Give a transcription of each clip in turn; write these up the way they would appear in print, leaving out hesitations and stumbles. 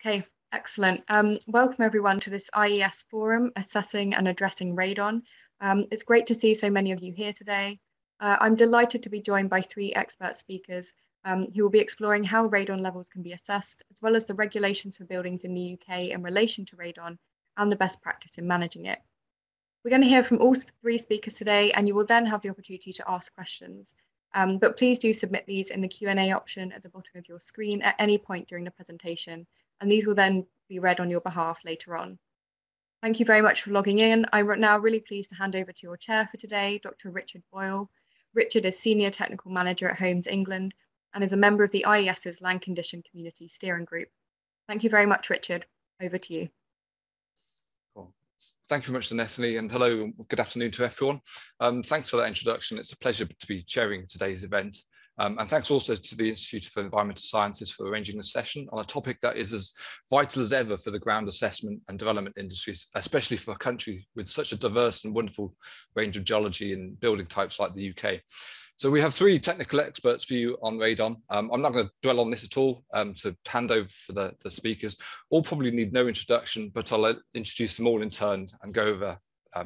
Okay, excellent. Welcome everyone to this IES Forum, Assessing and Addressing Radon. It's great to see so many of you here today. I'm delighted to be joined by three expert speakers who will be exploring how radon levels can be assessed, as well as the regulations for buildings in the UK in relation to radon and the best practice in managing it. We're going to hear from all three speakers today, and you will then have the opportunity to ask questions. But please do submit these in the Q&A option at the bottom of your screen at any point during the presentation, and these will then be read on your behalf later on. Thank you very much for logging in. I'm now really pleased to hand over to your chair for today, Dr. Richard Boyle. Richard is Senior Technical Manager at Homes England and is a member of the IES's Land Condition Community Steering Group. Thank you very much, Richard. Over to you. Cool. Thank you very much, Natalie, and hello and good afternoon to everyone. Thanks for that introduction. It's a pleasure to be chairing today's event. And thanks also to the Institute for Environmental Sciences for arranging this session on a topic that is as vital as ever for the ground assessment and development industries, especially for a country with such a diverse and wonderful range of geology and building types like the UK. So we have three technical experts for you on radon. I'm not going to dwell on this at all, so hand over for the speakers. All probably need no introduction, but I'll introduce them all in turn and go over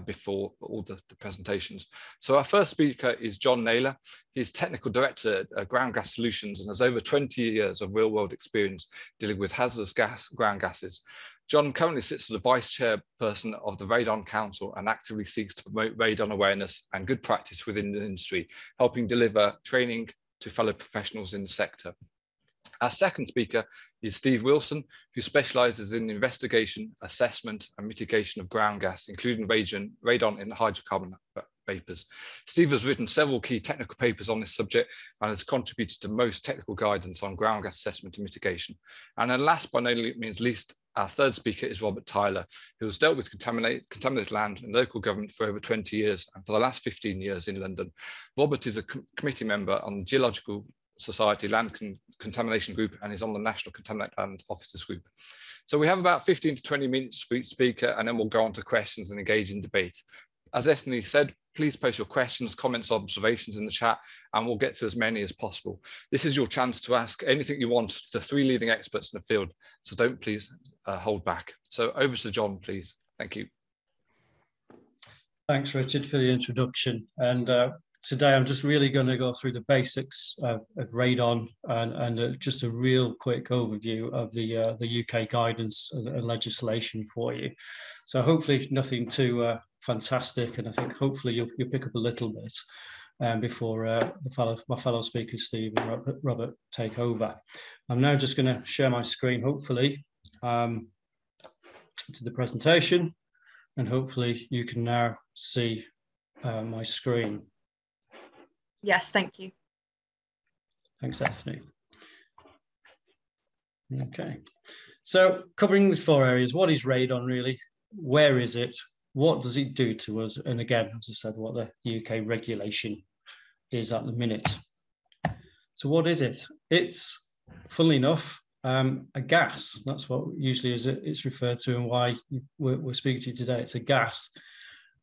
before all the presentations. So our first speaker is John Naylor. He's Technical Director at Ground Gas Solutions and has over 20 years of real-world experience dealing with hazardous ground gases. John currently sits as the Vice Chairperson of the Radon Council and actively seeks to promote radon awareness and good practice within the industry, helping deliver training to fellow professionals in the sector. Our second speaker is Steve Wilson, who specialises in investigation, assessment and mitigation of ground gas, including radon in hydrocarbon vapours. Steve has written several key technical papers on this subject and has contributed to most technical guidance on ground gas assessment and mitigation. And then last but no means least, our third speaker is Robert Tyler, who has dealt with contaminated land in local government for over 20 years and for the last 15 years in London. Robert is a committee member on the Geological Society Land Contamination Group and is on the National Contaminated Land Officers Group. So we have about 15 to 20 minutes for each speaker, and then we'll go on to questions and engage in debate. As Ethne said, please post your questions, comments, observations in the chat, and we'll get to as many as possible. This is your chance to ask anything you want to the three leading experts in the field, so don't please hold back. So over to John, please. Thank you. Thanks, Richard, for the introduction. And today I'm just really going to go through the basics of radon and just a real quick overview of the UK guidance and legislation for you. So hopefully nothing too fantastic, and I think hopefully you'll pick up a little bit before my fellow speakers, Steve and Robert, take over. I'm now just going to share my screen, hopefully, to the presentation, and hopefully you can now see my screen. Yes, thank you. Thanks, Ethne. Okay, so covering the four areas. What is radon really? Where is it? What does it do to us? And again, as I said, what the UK regulation is at the minute. So what is it? It's, funnily enough, a gas. That's what usually it's referred to, and why we're speaking to you today. It's a gas.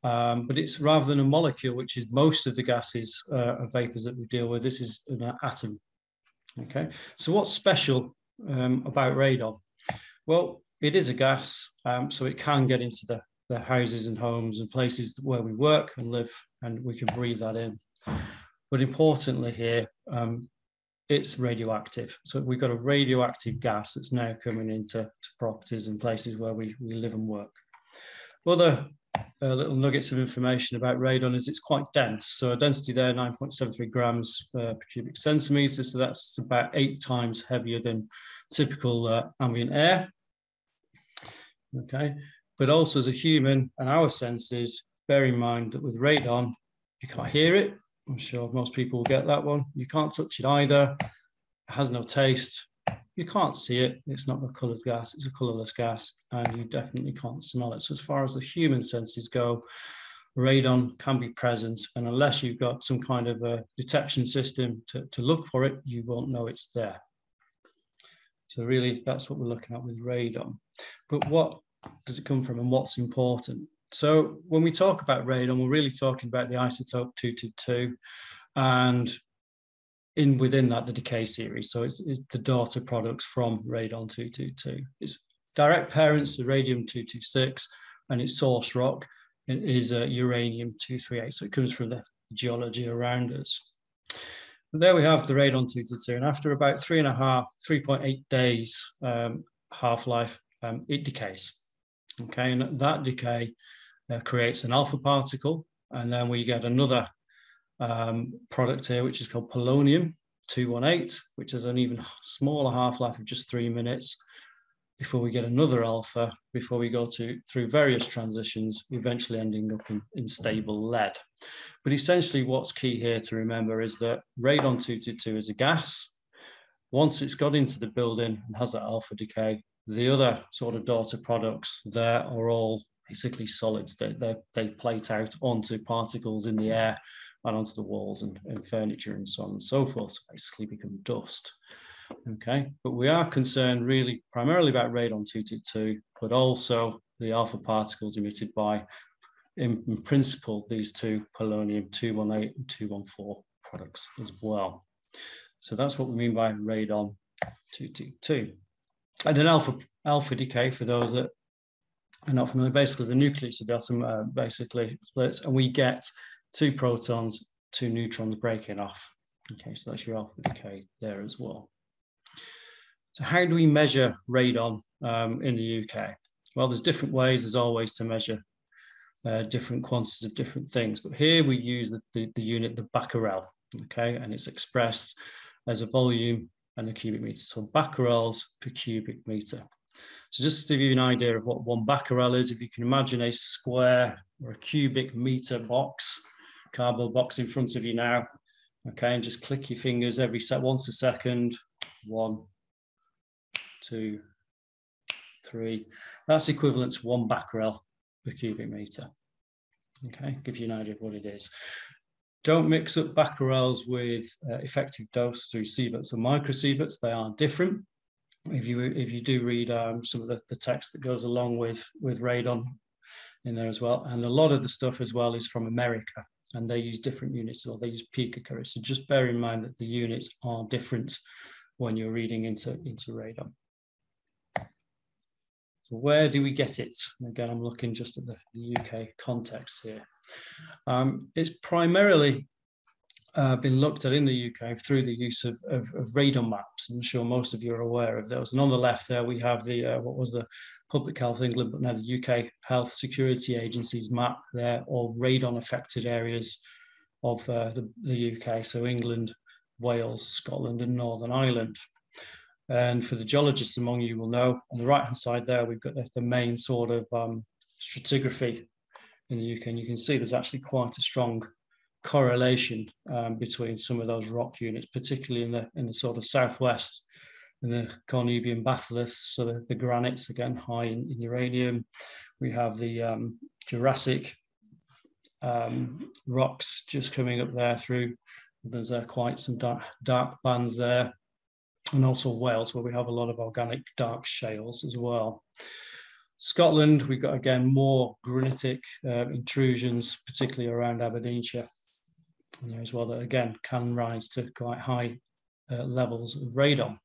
But it's rather than a molecule, which is most of the gases and vapors that we deal with. This is an atom. Okay, so what's special about radon? Well, it is a gas, so it can get into the houses and homes and places where we work and live, and we can breathe that in. But importantly here, it's radioactive. So we've got a radioactive gas that's now coming into properties and places where we live and work. Other little nuggets of information about radon is it's quite dense. So a density there, 9.73 grams per cubic centimetre. So that's about 8 times heavier than typical ambient air. Okay, but also as a human and our senses, bear in mind that with radon, you can't hear it. I'm sure most people will get that one. You can't touch it either. It has no taste. You can't see it. It's not a coloured gas. It's a colourless gas, and you definitely can't smell it. So as far as the human senses go, radon can be present, and unless you've got some kind of a detection system to look for it, you won't know it's there. So really, that's what we're looking at with radon. But what does it come from, and what's important? So when we talk about radon, we're really talking about the isotope 222, and within that, the decay series. So it's the daughter products from radon 222. Its direct parents, the radium-226, and its source rock is uranium-238. So it comes from the geology around us. But there we have the radon-222, and after about 3.8 days half-life, it decays. Okay, and that decay creates an alpha particle, and then we get another product here, which is called polonium-218, which has an even smaller half-life of just 3 minutes before we get another alpha, before we go through various transitions, eventually ending up in stable lead. But essentially what's key here to remember is that radon-222 is a gas. Once it's got into the building and has that alpha decay, the other sort of daughter products there are all basically solids. They plate out onto particles in the air and onto the walls and furniture and so on and so forth, so basically become dust. Okay, but we are concerned really primarily about radon-222, but also the alpha particles emitted by, in principle, these two polonium-218 and 214 products as well. So that's what we mean by radon-222. And an alpha decay, for those that are not familiar, basically the nucleus of the atom basically splits, and we get 2 protons, 2 neutrons breaking off. Okay, so that's your alpha decay there as well. So how do we measure radon in the UK? Well, there's different ways, as always, to measure different quantities of different things. But here we use the unit, the becquerel, okay? And it's expressed as a volume and a cubic meter. So becquerels per cubic meter. So just to give you an idea of what 1 becquerel is, if you can imagine a square or a cubic meter box, cardboard box in front of you now, okay, and just click your fingers once a second. 1, 2, 3. That's equivalent to 1 becquerel per cubic meter. Okay, give you an idea of what it is. Don't mix up becquerels with effective dose through sieverts or microsieverts. They are different. If you do read some of the text that goes along with radon in there as well, and a lot of the stuff as well is from America, and they use different units, or they use picocurie. So just bear in mind that the units are different when you're reading into radon. So where do we get it? And again, I'm looking just at the UK context here. It's primarily been looked at in the UK through the use of radon maps. I'm sure most of you are aware of those. And on the left there, we have the what was the Public Health England, but now the UK Health Security Agency's map there of radon affected areas of the UK. So England, Wales, Scotland, and Northern Ireland. And for the geologists among you will know, on the right-hand side there, we've got the main sort of stratigraphy in the UK. And you can see there's actually quite a strong correlation between some of those rock units, particularly in the sort of southwest, in the Cornubian batholiths, so the granites, again, high in uranium. We have the Jurassic rocks just coming up there through. There's quite some dark bands there. And also Wales, where we have a lot of organic dark shales as well. Scotland, we've got, again, more granitic intrusions, particularly around Aberdeenshire, there as well, that, again, can rise to quite high levels of radon.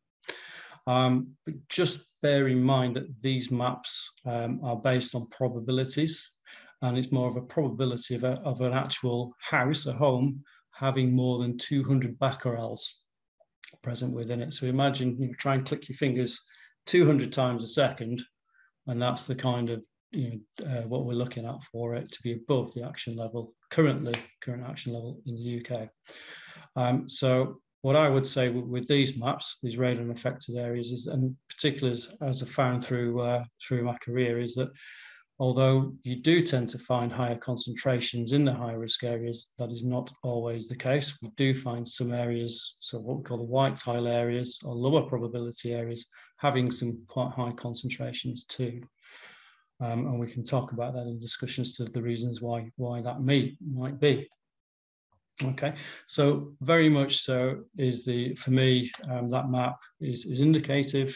But just bear in mind that these maps are based on probabilities, and it's more of a probability of an actual house, a home, having more than 200 becquerels present within it. So imagine you try and click your fingers 200 times a second, and that's the kind of what we're looking at for it to be above the action level, current action level in the UK. So what I would say with these maps, these radon affected areas, is, and particularly as I found through my career, is that although you do tend to find higher concentrations in the high risk areas, that is not always the case. We do find some areas, so what we call the white tile areas or lower probability areas, having some quite high concentrations too. And we can talk about that in discussions to the reasons why that might be. Okay, so very much so is for me, that map is indicative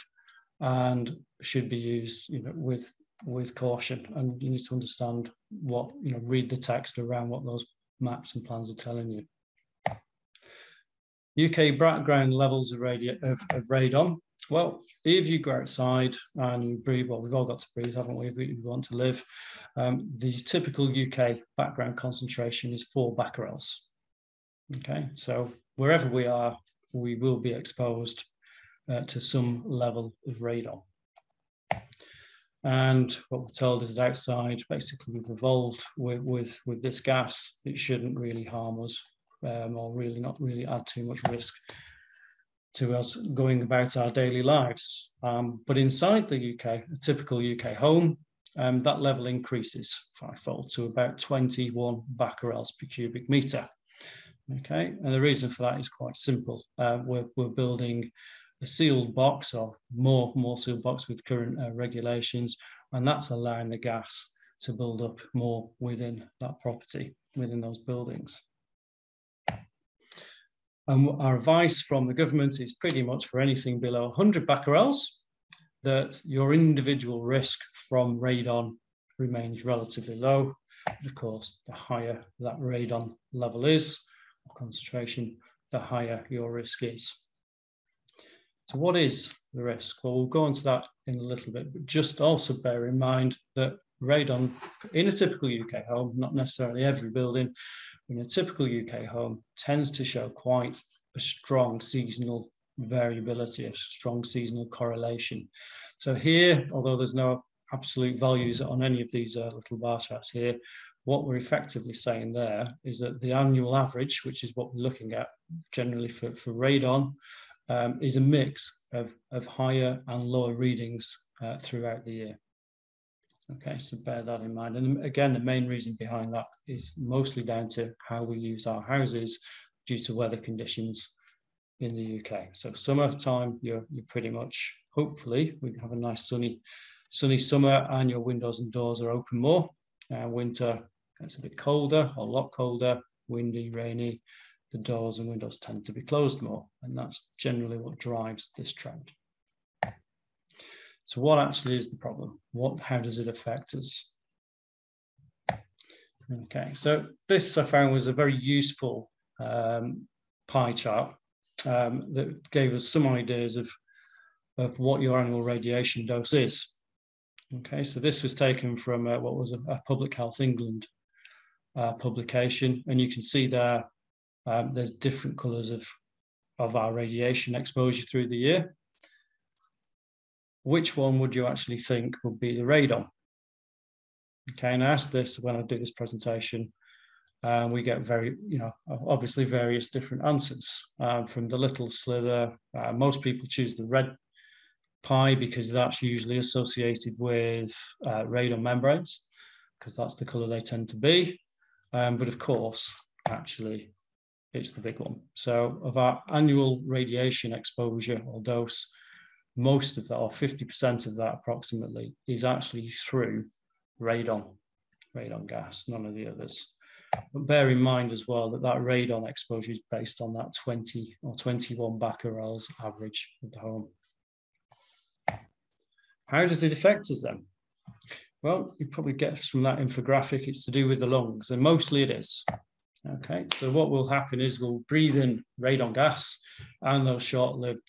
and should be used with caution, and you need to understand read the text around what those maps and plans are telling you. UK background levels of radon. Well, if you go outside and you breathe, well, we've all got to breathe, haven't we, if we want to live. The typical UK background concentration is 4 becquerels. Okay, so wherever we are, we will be exposed to some level of radon. And what we're told is that outside, basically, we've evolved with this gas. It shouldn't really harm us, or really not really add too much risk to us going about our daily lives. But inside the UK, a typical UK home, that level increases 5-fold to about 21 becquerels per cubic metre. Okay, and the reason for that is quite simple. We're building a sealed box, or more sealed box with current regulations, and that's allowing the gas to build up more within that property, within those buildings. And our advice from the government is pretty much for anything below 100 becquerels, that your individual risk from radon remains relatively low. But of course, the higher that radon level is, or concentration, the higher your risk is. So what is the risk? Well, we'll go into that in a little bit, but just also bear in mind that radon in a typical UK home, not necessarily every building, in a typical UK home tends to show quite a strong seasonal variability, a strong seasonal correlation. So here, although there's no absolute values on any of these little bar charts here, what we're effectively saying there is that the annual average, which is what we're looking at generally for radon, is a mix of higher and lower readings throughout the year. Okay, so bear that in mind. And again, the main reason behind that is mostly down to how we use our houses due to weather conditions in the UK. So summertime, you're pretty much, hopefully, we have a nice sunny summer and your windows and doors are open more. Winter, it's a bit colder, a lot colder, windy, rainy. The doors and windows tend to be closed more, and that's generally what drives this trend. So what actually is the problem? How does it affect us? Okay, so this I found was a very useful pie chart that gave us some ideas of what your annual radiation dose is. Okay, so this was taken from what was a Public Health England publication, and you can see there there's different colours of our radiation exposure through the year. Which one would you actually think would be the radon? Okay, and I asked this when I do this presentation, we get obviously various different answers from the little slither. Most people choose the red pie because that's usually associated with radon membranes, because that's the colour they tend to be. But of course, actually, it's the big one. So of our annual radiation exposure or dose, most of that, or 50% of that approximately, is actually through radon gas, none of the others. But bear in mind as well that radon exposure is based on that 20 or 21 becquerels average of the home. How does it affect us then? Well, you probably get from that infographic, it's to do with the lungs, and mostly it is. Okay, so what will happen is we'll breathe in radon gas and those short-lived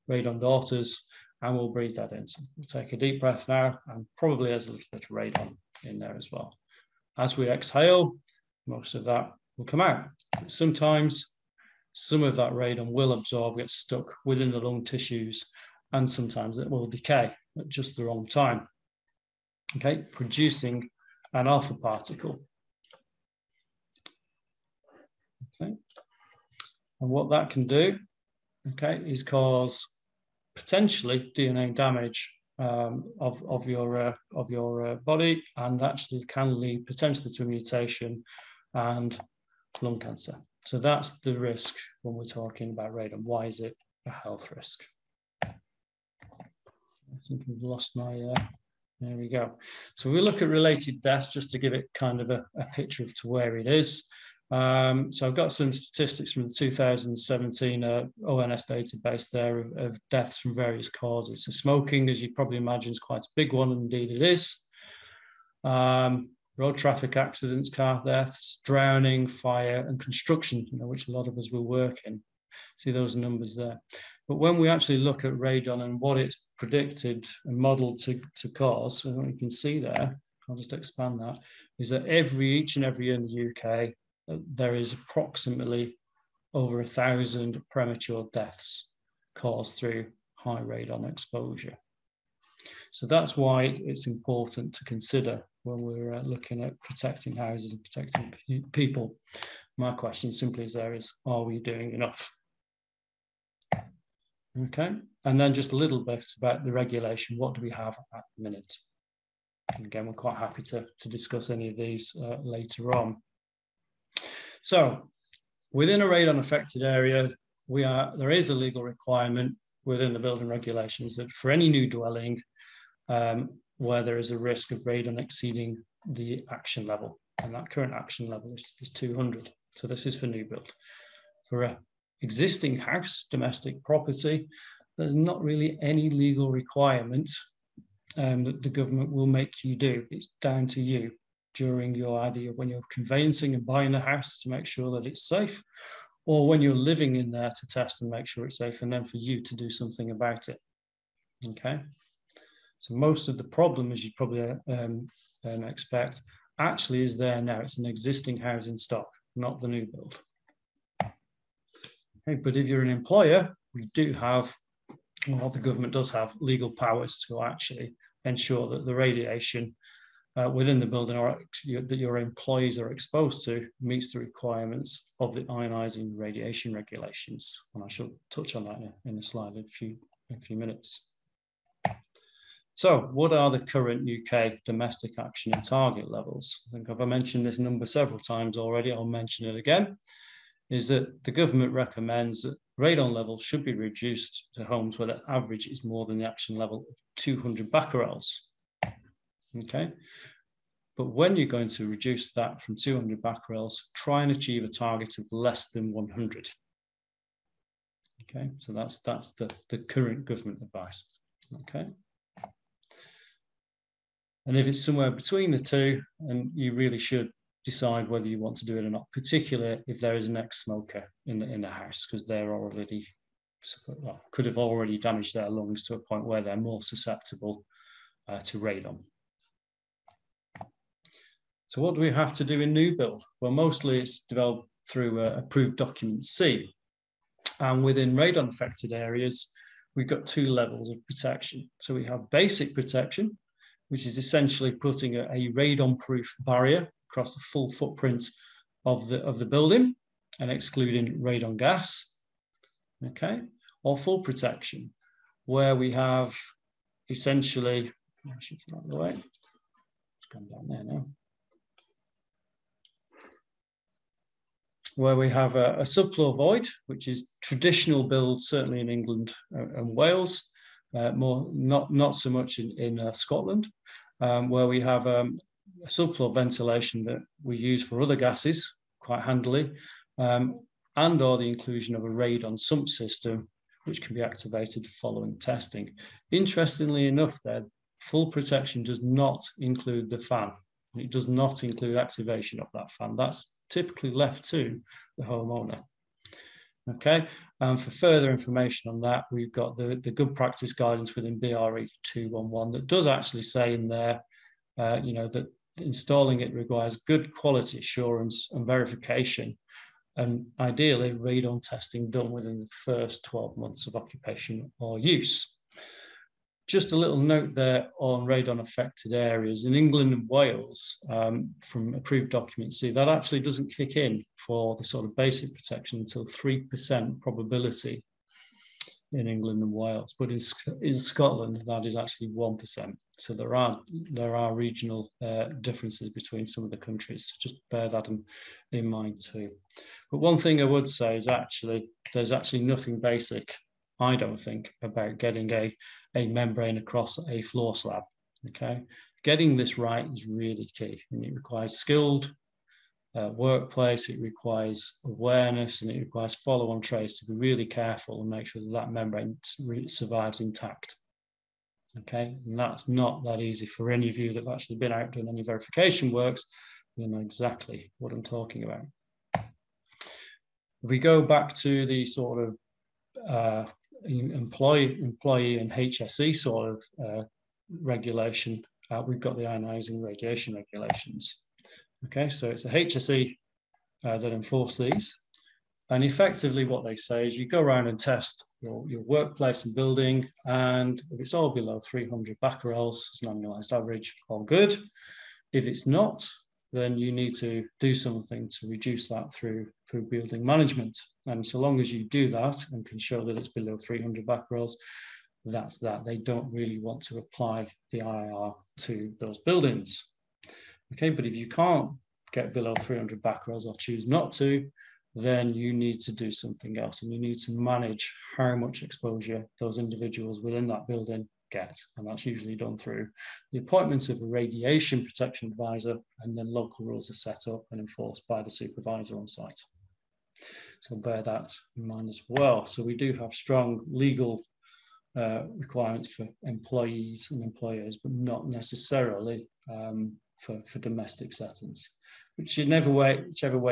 radon daughters, and we'll breathe that in. So we'll take a deep breath now, and probably there's a little bit of radon in there as well. As we exhale, most of that will come out. Sometimes some of that radon will absorb, get stuck within the lung tissues, and sometimes it will decay at just the wrong time. Okay, producing an alpha particle. Okay, and what that can do, okay, is cause potentially DNA damage of your body, and actually can lead potentially to a mutation and lung cancer. So that's the risk when we're talking about radon. Why is it a health risk? I think I've lost my. There we go. So we look at related deaths just to give it kind of a picture of to where it is. So I've got some statistics from the 2017 ONS database there of deaths from various causes. So smoking, as you probably imagine, is quite a big one, and indeed it is. Road traffic accidents, car deaths, drowning, fire, and construction, which a lot of us will work in. See those numbers there. But when we actually look at radon and what it's predicted and modeled to cause, and what you can see there, I'll just expand that, is that each and every year in the UK, there is approximately over 1,000 premature deaths caused through high radon exposure. So that's why it's important to consider when we're looking at protecting houses and protecting people. My question simply is are we doing enough? Okay, and then just a little bit about the regulation. What do we have at the minute? And again, we're quite happy to discuss any of these later on. So within a radon affected area, there is a legal requirement within the building regulations that for any new dwelling where there is a risk of radon exceeding the action level, and that current action level is 200. So this is for new build. For an existing house, domestic property, there's not really any legal requirement that the government will make you do. It's down to you during when you're conveyancing and buying a house to make sure that it's safe, or when you're living in there to test and make sure it's safe, and then for you to do something about it. Okay. So most of the problem, as you'd probably expect, actually is there now. It's an existing housing stock, not the new build. Okay, but if you're an employer, we do have, well, the government does have legal powers to actually ensure that the radiation within the building that your employees are exposed to meets the requirements of the ionising radiation regulations. And I shall touch on that in a slide in a few minutes. So what are the current UK domestic action and target levels? I think I've mentioned this number several times already. I'll mention it again. Is that the government recommends that radon levels should be reduced to homes where the average is more than the action level of 200 becquerels. Okay, but when you're going to reduce that from 200 becquerels, try and achieve a target of less than 100. Okay, so that's the current government advice. Okay. And if it's somewhere between the two, and you really should decide whether you want to do it or not, particularly if there is an ex-smoker in the house, because they're already, well, could have already damaged their lungs to a point where they're more susceptible to radon. So what do we have to do in new build? Well, mostly it's developed through approved document C. And within radon affected areas, we've got two levels of protection. So we have basic protection, which is essentially putting a radon-proof barrier across the full footprint of the building and excluding radon gas, okay? Or full protection, where we have essentially, I should get out of the way, it's gone down there now, where we have a subfloor void, which is traditional build, certainly in England and Wales, not so much in Scotland, where we have a subfloor ventilation that we use for other gases quite handily, and or the inclusion of a radon sump system, which can be activated following testing. Interestingly enough, full protection does not include the fan. It does not include activation of that fan. That's typically left to the homeowner. Okay, and for further information on that, we've got the good practice guidance within BRE 211 that does actually say in there, that installing it requires good quality assurance and verification, and ideally radon testing done within the first 12 months of occupation or use. Just a little note there on radon affected areas. In England and Wales, from approved documents, see that actually doesn't kick in for the sort of basic protection until 3% probability in England and Wales. But in Scotland, that is actually 1%. So there are regional differences between some of the countries. So just bear that in mind too. But one thing I would say is there's actually nothing basic, I don't think, about getting a membrane across a floor slab, okay? Getting this right is really key, and it requires skilled workplace, it requires awareness, and it requires follow-on trace to be really careful and make sure that membrane survives intact, okay? And that's not that easy. For any of you that have actually been out doing any verification works, you know exactly what I'm talking about. If we go back to the sort of employee and HSE sort of regulation, we've got the ionising radiation regulations. Okay, so it's a HSE that enforce these. And effectively what they say is you go around and test your workplace and building, and if it's all below 300 becquerels as an annualized average, all good. If it's not, then you need to do something to reduce that through building management. And so long as you do that and can show that it's below 300 becquerels, that's that. They don't really want to apply the IR to those buildings. Okay, but if you can't get below 300 becquerels or choose not to, then you need to do something else, and you need to manage how much exposure those individuals within that building get. And that's usually done through the appointment of a radiation protection advisor, and then local rules are set up and enforced by the supervisor on site. So bear that in mind as well. So we do have strong legal requirements for employees and employers, but not necessarily for domestic settings. Whichever way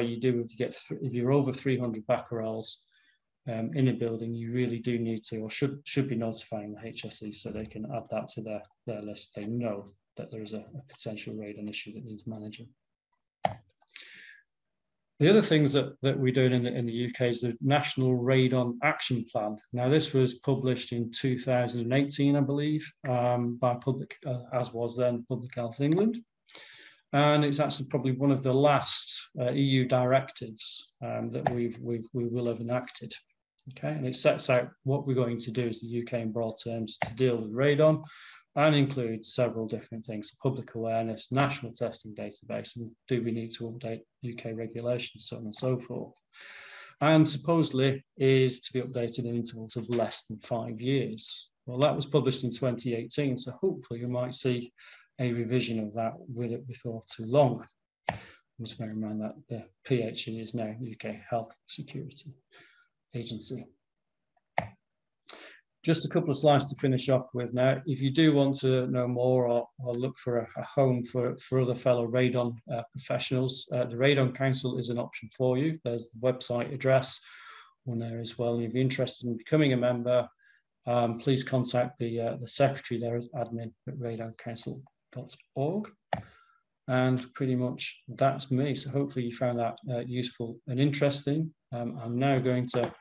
you do it, if you're over 300 becquerels in a building, you really do need to, or should be notifying the HSE so they can add that to their list. They know that there is a potential radon issue that needs managing. The other things that we're doing in the UK is the National Radon Action Plan. Now, this was published in 2018, I believe, by as was then Public Health England. And it's actually probably one of the last EU directives that we will have enacted. Okay, and it sets out what we're going to do as the UK in broad terms to deal with radon, and includes several different things: public awareness, national testing database, and do we need to update UK regulations, so on and so forth. And supposedly is to be updated in intervals of less than 5 years. Well, that was published in 2018, so hopefully you might see a revision of that with it before too long. Just bear in mind that the PHE is now UK Health Security Agency. Just a couple of slides to finish off with now. If you do want to know more or look for a home for other fellow radon professionals, the Radon Council is an option for you. There's the website address on there as well. And if you're interested in becoming a member, please contact the secretary there as admin@radoncouncil.org. And pretty much that's me. So hopefully you found that useful and interesting. I'm now going to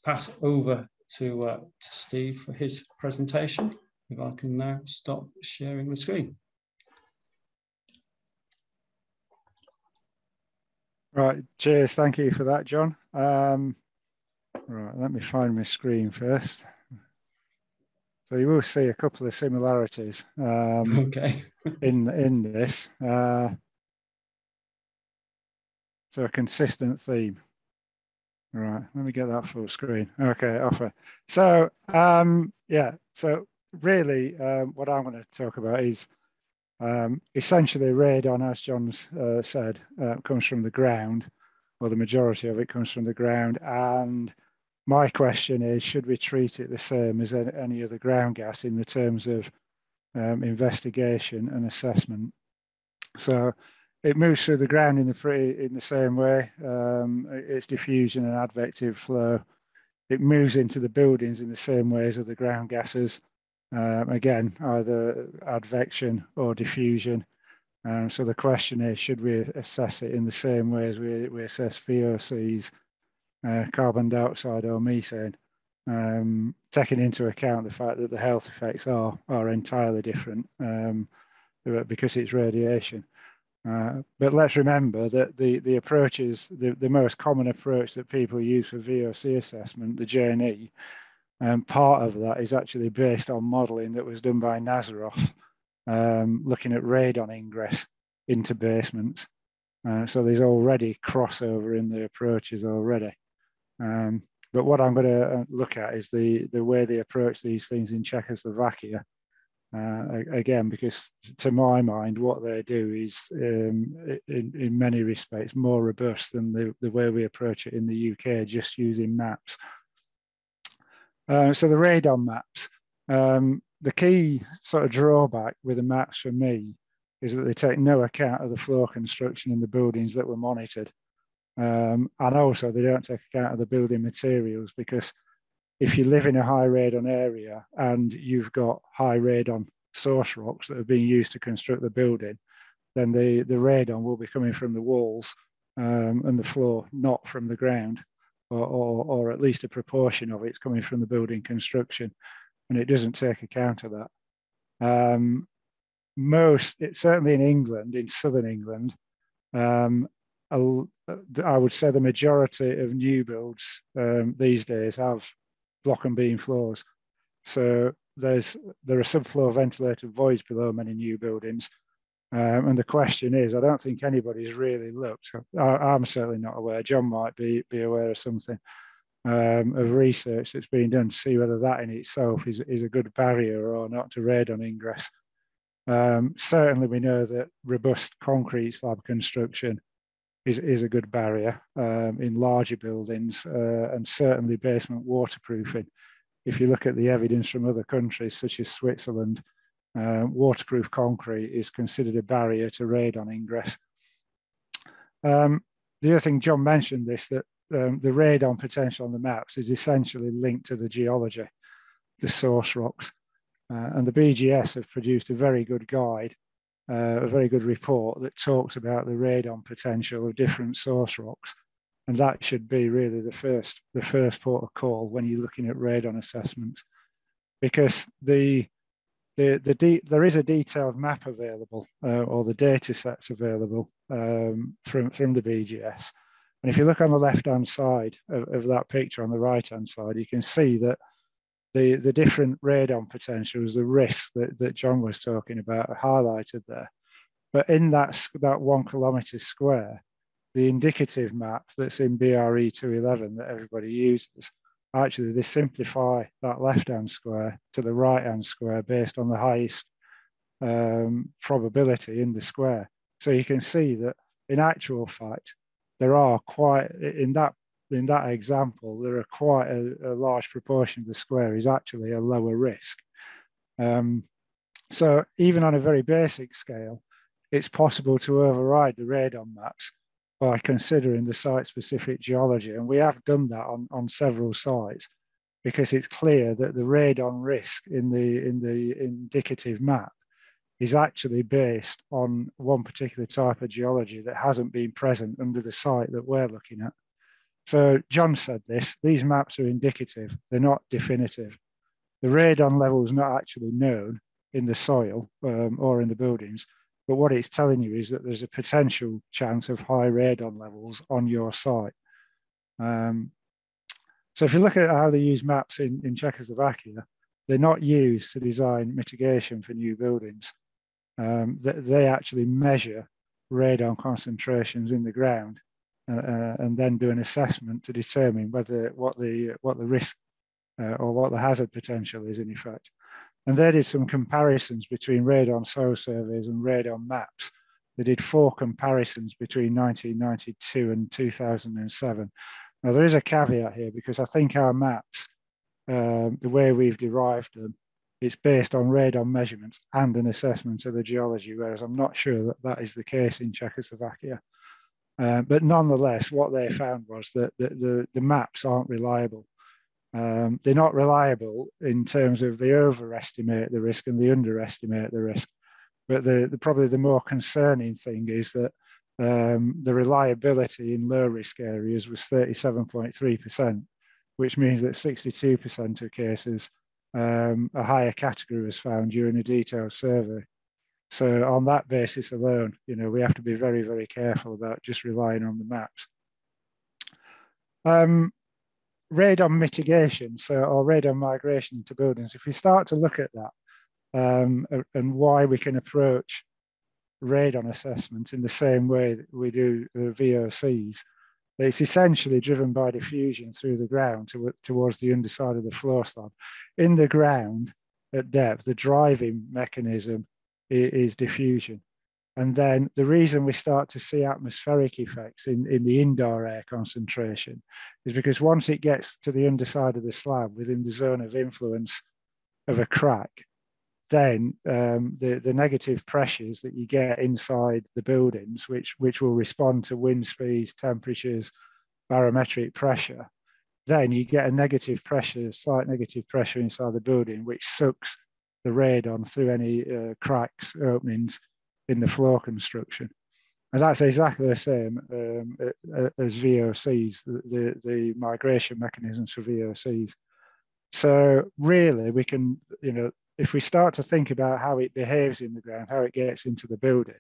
pass over to Steve for his presentation. If I can now stop sharing the screen. Right, cheers. Thank you for that, John. Right, let me find my screen first. So you will see a couple of similarities Okay. in this. So a consistent theme. Right, let me get that full screen. Okay, offer. So yeah, so really what I'm going to talk about is essentially radon, as John's said, comes from the ground, or the majority of it comes from the ground. And my question is, should we treat it the same as any other ground gas in the terms of investigation and assessment? So it moves through the ground in the same way. It's diffusion and advective flow. It moves into the buildings in the same way as other ground gases. Again, either advection or diffusion. So the question is, should we assess it in the same way as we assess VOCs, carbon dioxide or methane, taking into account the fact that the health effects are entirely different because it's radiation. But let's remember that the approaches, the most common approach that people use for VOC assessment, the J&E, part of that is actually based on modelling that was done by Nazaroff, looking at radon ingress into basements. So there's already crossover in the approaches already. But what I'm going to look at is the way they approach these things in Czechoslovakia. Again, because to my mind, what they do is in many respects more robust than the way we approach it in the UK, just using maps. So the radon maps, the key sort of drawback with the maps for me is that they take no account of the flow construction in the buildings that were monitored. And also they don't take account of the building materials, because if you live in a high radon area and you've got high radon source rocks that have been used to construct the building, then the radon will be coming from the walls and the floor, not from the ground, or at least a proportion of it's coming from the building construction, and it doesn't take account of that. Certainly in England, in southern England, I would say the majority of new builds these days have block and beam floors. So there are subfloor ventilated voids below many new buildings. And the question is, I don't think anybody's really looked. I'm certainly not aware. John might be aware of something of research that's been done to see whether that in itself is a good barrier or not to radon ingress. Certainly we know that robust concrete slab construction is a good barrier in larger buildings, and certainly basement waterproofing. If you look at the evidence from other countries such as Switzerland, waterproof concrete is considered a barrier to radon ingress. The other thing, John mentioned this, that the radon potential on the maps is essentially linked to the geology, the source rocks. And the BGS have produced a very good guide, a very good report that talks about the radon potential of different source rocks. And that should be really the first port of call when you're looking at radon assessments, because there is a detailed map available, or the data sets available from the BGS. And if you look on the left-hand side of that picture, on the right-hand side, you can see that the different radon potentials, the risks that John was talking about, are highlighted there. But in that 1 kilometre square, the indicative map that's in BRE 211 that everybody uses, actually they simplify that left-hand square to the right-hand square based on the highest probability in the square. So you can see that in actual fact, there are quite, in that example, there are quite a large proportion of the square is actually a lower risk. So even on a very basic scale, it's possible to override the radon maps by considering the site-specific geology. And we have done that on several sites, because it's clear that the radon risk in the indicative map is actually based on one particular type of geology that hasn't been present under the site that we're looking at. So John said this, these maps are indicative, they're not definitive. The radon level is not actually known in the soil or in the buildings, but what it's telling you is that there's a potential chance of high radon levels on your site. So if you look at how they use maps in Czechoslovakia, they're not used to design mitigation for new buildings. They actually measure radon concentrations in the ground and then do an assessment to determine what the risk or what the hazard potential is in effect. And they did some comparisons between radon soil surveys and radon maps. They did 4 comparisons between 1992 and 2007. Now there is a caveat here, because I think our maps, the way we've derived them, it's based on radon measurements and an assessment of the geology, whereas I'm not sure that is the case in Czechoslovakia. But nonetheless, what they found was that the maps aren't reliable. They're not reliable in terms of they overestimate the risk and they underestimate the risk. But probably the more concerning thing is that the reliability in low risk areas was 37.3%, which means that 62% of cases a higher category was found during a detailed survey. So on that basis alone, we have to be very, very careful about just relying on the maps. Radon mitigation, or radon migration into buildings, if we start to look at that and why we can approach radon assessment in the same way that we do the VOCs, it's essentially driven by diffusion through the ground towards the underside of the floor slab. In the ground at depth, the driving mechanism is diffusion. And then the reason we start to see atmospheric effects in the indoor air concentration is because once it gets to the underside of the slab within the zone of influence of a crack, then the negative pressures that you get inside the buildings, which will respond to wind speeds, temperatures, barometric pressure, then you get a negative pressure, slight negative pressure inside the building, which sucks the radon through any cracks, openings in the floor construction. And that's exactly the same as VOCs, the migration mechanisms for VOCs. So really we can, if we start to think about how it behaves in the ground, how it gets into the building,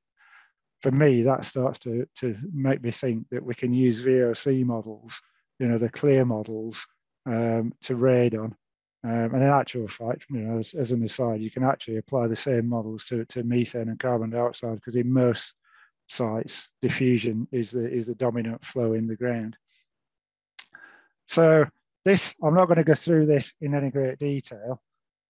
for me, that starts to make me think that we can use VOC models, the clear models, to radon. And in actual fact, as an aside, you can actually apply the same models to methane and carbon dioxide, because in most sites, diffusion is the dominant flow in the ground. So this, I'm not going to go through this in any great detail,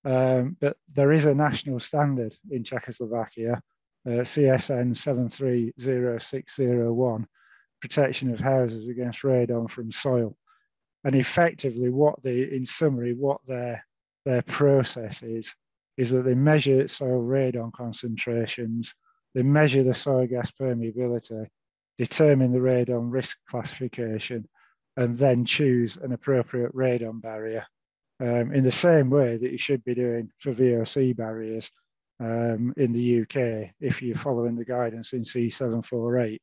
but there is a national standard in Czechoslovakia, CSN 730601, protection of houses against radon from soil. And effectively in summary, what their process is that they measure soil radon concentrations, they measure the soil gas permeability, determine the radon risk classification, and then choose an appropriate radon barrier, in the same way that you should be doing for VOC barriers in the UK, if you're following the guidance in C748,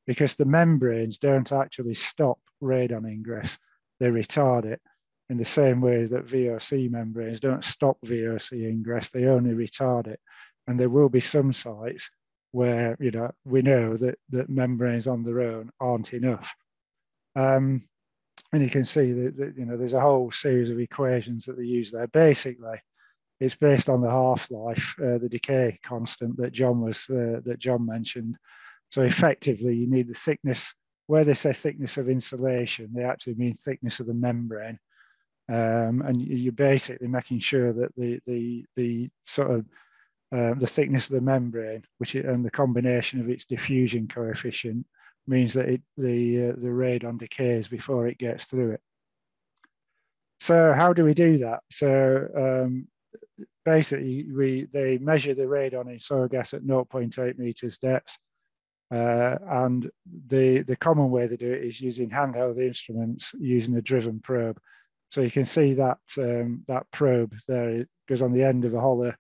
because the membranes don't actually stop radon ingress, they retard it, in the same way that VOC membranes don't stop VOC ingress, they only retard it. And there will be some sites where we know that membranes on their own aren't enough. And you can see that there's a whole series of equations that they use there. Basically, it's based on the half-life, the decay constant that John mentioned. So effectively, you need the thickness. Where they say thickness of insulation, they actually mean thickness of the membrane, and you're basically making sure that the sort of the thickness of the membrane, and the combination of its diffusion coefficient, means that the radon decays before it gets through it. So how do we do that? So basically, they measure the radon in soil gas at 0.8 meters depth. And the common way they do it is using handheld instruments, using a driven probe. So you can see that that probe there, it goes on the end of a hollow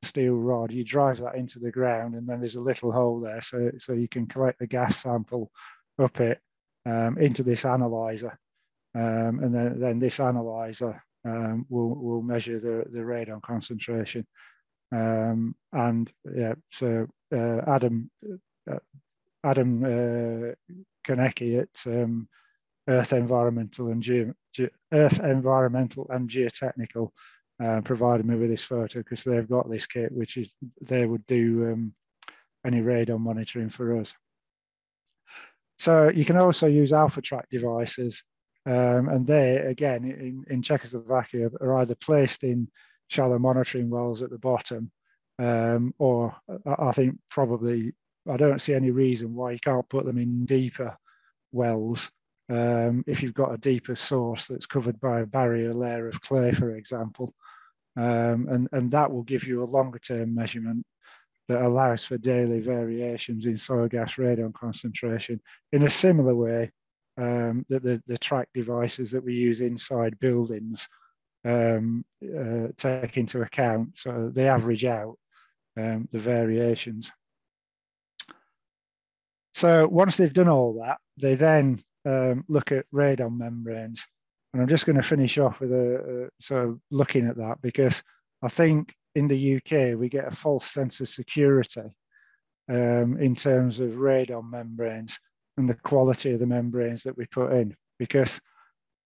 steel rod. You drive that into the ground, and then there's a little hole there, so you can collect the gas sample up it into this analyzer, and then this analyzer will measure the radon concentration. And yeah, so Adam Konecki at Earth Environmental and Geotechnical provided me with this photo, because they've got this kit, which is they would do any radon monitoring for us. So you can also use alpha track devices, and they, again, in Czechoslovakia, are either placed in shallow monitoring wells at the bottom, or I think probably, I don't see any reason why you can't put them in deeper wells, if you've got a deeper source that's covered by a barrier layer of clay, for example. And that will give you a longer term measurement that allows for daily variations in soil gas radon concentration, in a similar way that the track devices that we use inside buildings take into account. So they average out the variations. So once they've done all that, they then look at radon membranes. And I'm just going to finish off with sort of looking at that, because I think in the UK, we get a false sense of security in terms of radon membranes and the quality of the membranes that we put in. Because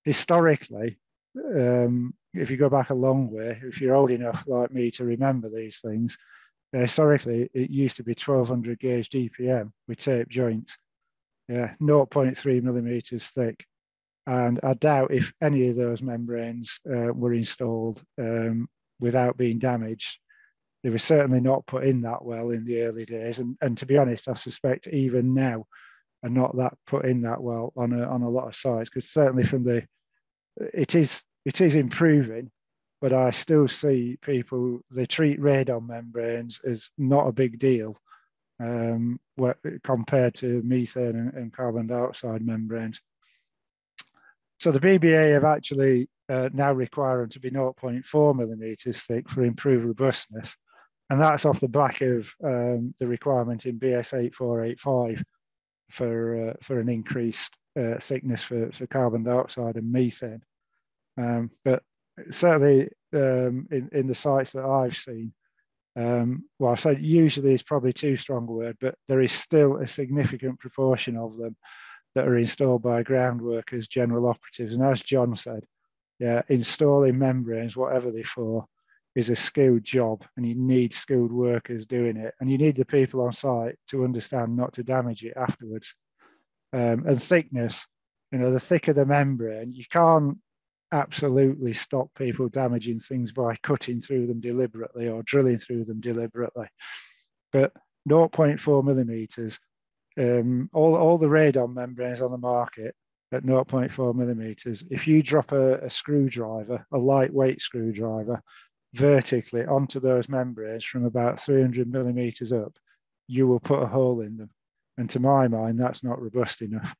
historically, if you go back a long way, if you're old enough like me to remember these things, historically, it used to be 1200 gauge DPM with tape joints, 0.3 millimeters thick. And I doubt if any of those membranes were installed without being damaged. They were certainly not put in that well in the early days. And to be honest, I suspect even now are not that put in that well on a lot of sites, because certainly from it is improving, but I still see people, they treat radon membranes as not a big deal compared to methane and carbon dioxide membranes. So the BBA have actually now require them to be 0.4 millimeters thick for improved robustness. And that's off the back of the requirement in BS 8485 for an increased thickness for carbon dioxide and methane. But certainly in the sites that I've seen, well, I said usually is probably too strong a word, but there is still a significant proportion of them that are installed by ground workers, general operatives. And as John said, yeah, installing membranes, whatever they're for, is a skilled job, and you need skilled workers doing it. And you need the people on site to understand not to damage it afterwards. And thickness, you know, the thicker the membrane, you can't absolutely stop people damaging things by cutting through them deliberately or drilling through them deliberately. But 0.4 millimeters, all the radon membranes on the market at 0.4 millimeters, if you drop a screwdriver, a lightweight screwdriver, vertically onto those membranes from about 300 millimeters up, you will put a hole in them. And to my mind, that's not robust enough.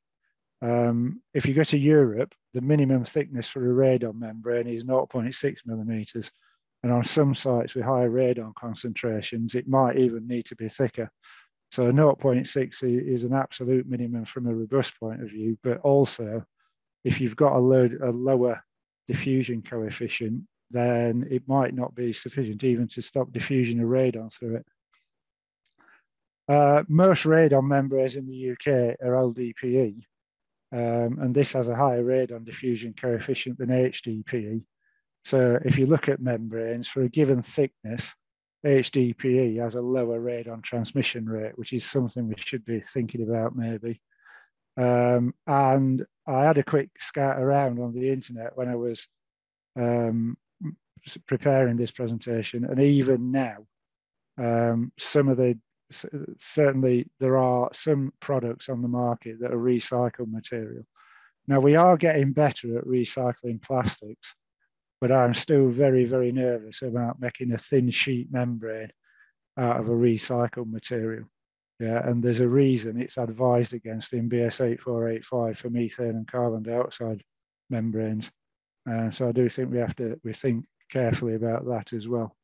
If you go to Europe, the minimum thickness for a radon membrane is 0.6 millimeters. And on some sites with higher radon concentrations, it might even need to be thicker. So 0.6 is an absolute minimum from a robust point of view, but also if you've got a lower diffusion coefficient, then it might not be sufficient even to stop diffusion of radon through it. Most radon membranes in the UK are LDPE, and this has a higher radon diffusion coefficient than HDPE. So if you look at membranes for a given thickness, HDPE has a lower radon transmission rate, which is something we should be thinking about maybe. And I had a quick scout around on the internet when I was preparing this presentation, and even now, certainly there are some products on the market that are recycled material. Now we are getting better at recycling plastics, but I'm still very, very nervous about making a thin sheet membrane out of a recycled material. Yeah, and there's a reason it's advised against in BS 8485 for methane and carbon dioxide membranes. So I do think we have to think carefully about that as well.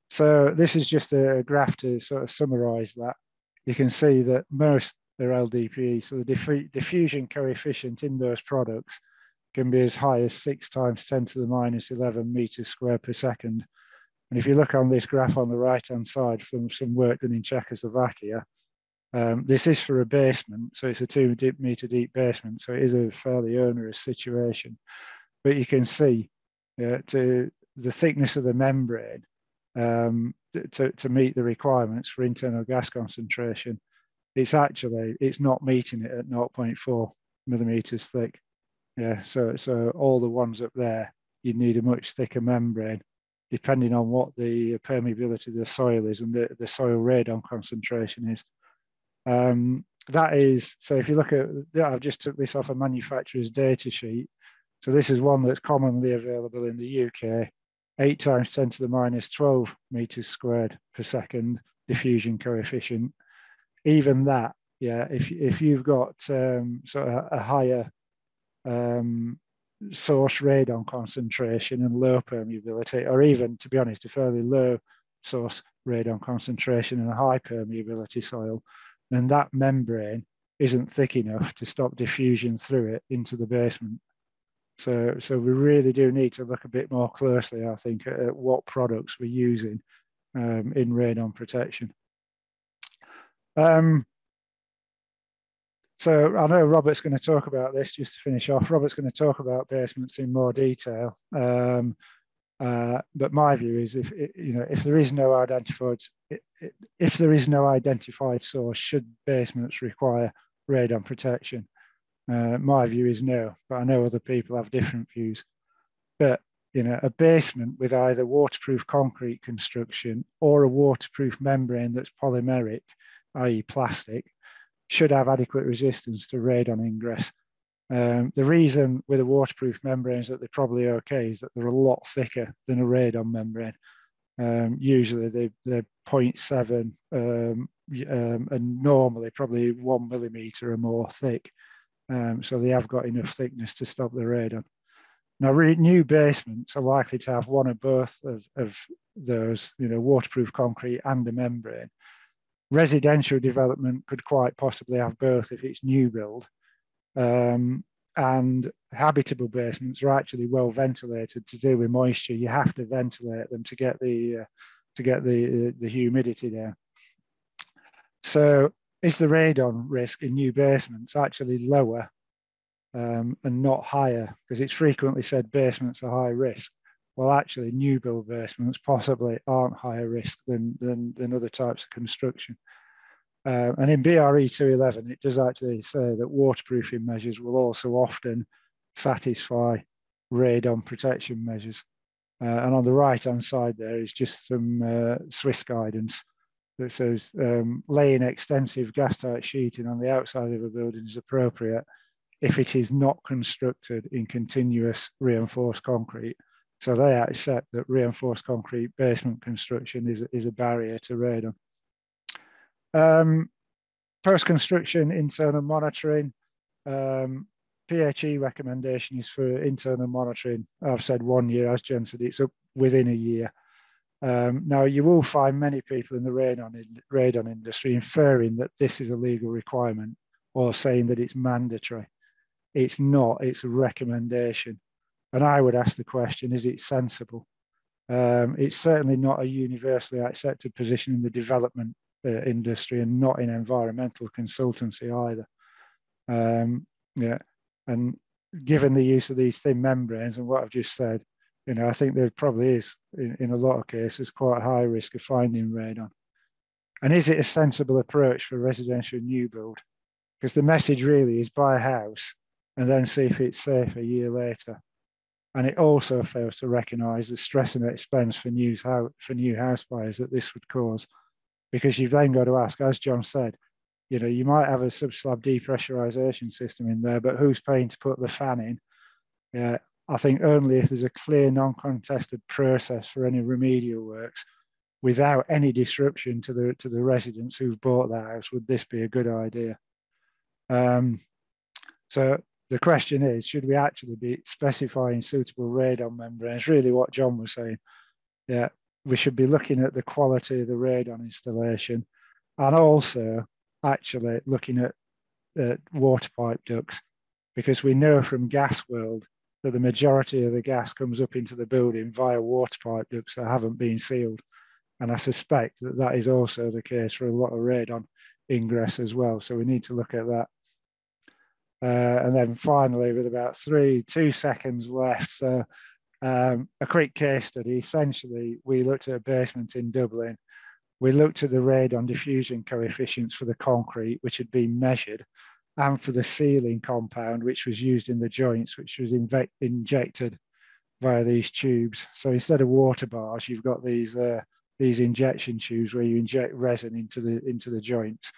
So this is just a graph to sort of summarize that. You can see that most are LDPE, so the diffusion coefficient in those products can be as high as 6 times 10 to the minus 11 meters squared per second. And if you look on this graph on the right-hand side from some work done in Czechoslovakia, this is for a basement, so it's a 2 meter deep basement, so it is a fairly onerous situation. But you can see to the thickness of the membrane to meet the requirements for internal gas concentration, it's not meeting it at 0.4 millimeters thick. Yeah, so all the ones up there, you need a much thicker membrane, depending on what the permeability of the soil is and the soil radon concentration is. That is, so if you look at, I've just took this off a manufacturer's data sheet. So this is one that's commonly available in the UK, 8 times 10 to the minus 12 meters squared per second diffusion coefficient. Even that, yeah, if you've got sort of a higher source radon concentration and low permeability, or even, to be honest, a fairly low source radon concentration and a high permeability soil, then that membrane isn't thick enough to stop diffusion through it into the basement. So we really do need to look a bit more closely, I think, at what products we're using in radon protection. So I know Robert's going to talk about this just to finish off. Robert's going to talk about basements in more detail. But my view is, if there is no identified source, should basements require radon protection? My view is no, but I know other people have different views. But a basement with either waterproof concrete construction or a waterproof membrane that's polymeric, i.e. plastic, should have adequate resistance to radon ingress. The reason with a waterproof membranes that they're probably okay is that they're a lot thicker than a radon membrane. Usually they're 0.7 and normally probably 1 millimetre or more thick. So they have got enough thickness to stop the radon. Now, new basements are likely to have one or both of those, waterproof concrete and a membrane. Residential development could quite possibly have both if it's new build. And habitable basements are actually well ventilated to do with moisture. You have to ventilate them to get the humidity down. So is the radon risk in new basements actually lower and not higher? Because it's frequently said basements are high risk. Well, actually, new build basements possibly aren't higher risk than other types of construction. And in BRE 211, it does actually say that waterproofing measures will also often satisfy radon protection measures. And on the right-hand side there is just some Swiss guidance that says laying extensive gas-tight sheeting on the outside of a building is appropriate if it is not constructed in continuous reinforced concrete. So they accept that reinforced concrete basement construction is a barrier to radon. Post-construction internal monitoring, PHE recommendation is for internal monitoring. I've said 1 year, as Jen said, it's up within a year. Now, you will find many people in the radon industry inferring that this is a legal requirement or saying that it's mandatory. It's not, it's a recommendation. And I would ask the question, is it sensible? It's certainly not a universally accepted position in the development industry and not in environmental consultancy either. Yeah, and given the use of these thin membranes and what I've just said, I think there probably is, in a lot of cases, quite a high risk of finding radon. And is it a sensible approach for residential new build? Because the message really is buy a house and then see if it's safe a year later. And it also fails to recognise the stress and expense for new house buyers that this would cause. Because you've then got to ask, as John said, you might have a sub-slab depressurisation system in there, but who's paying to put the fan in? I think only if there's a clear non-contested process for any remedial works without any disruption to the residents who've bought the house would this be a good idea. So the question is, should we actually be specifying suitable radon membranes? Really what John was saying. Yeah, we should be looking at the quality of the radon installation and also actually looking at water pipe ducts, because we know from gas world that the majority of the gas comes up into the building via water pipe ducts that haven't been sealed. And I suspect that that is also the case for a lot of radon ingress as well. So we need to look at that. And then finally, with about 2 seconds left, so a quick case study. Essentially, we looked at a basement in Dublin. We looked at the radon diffusion coefficients for the concrete, which had been measured, and for the sealing compound, which was used in the joints, which was injected via these tubes. So instead of water bars, you've got these injection tubes where you inject resin into the joints.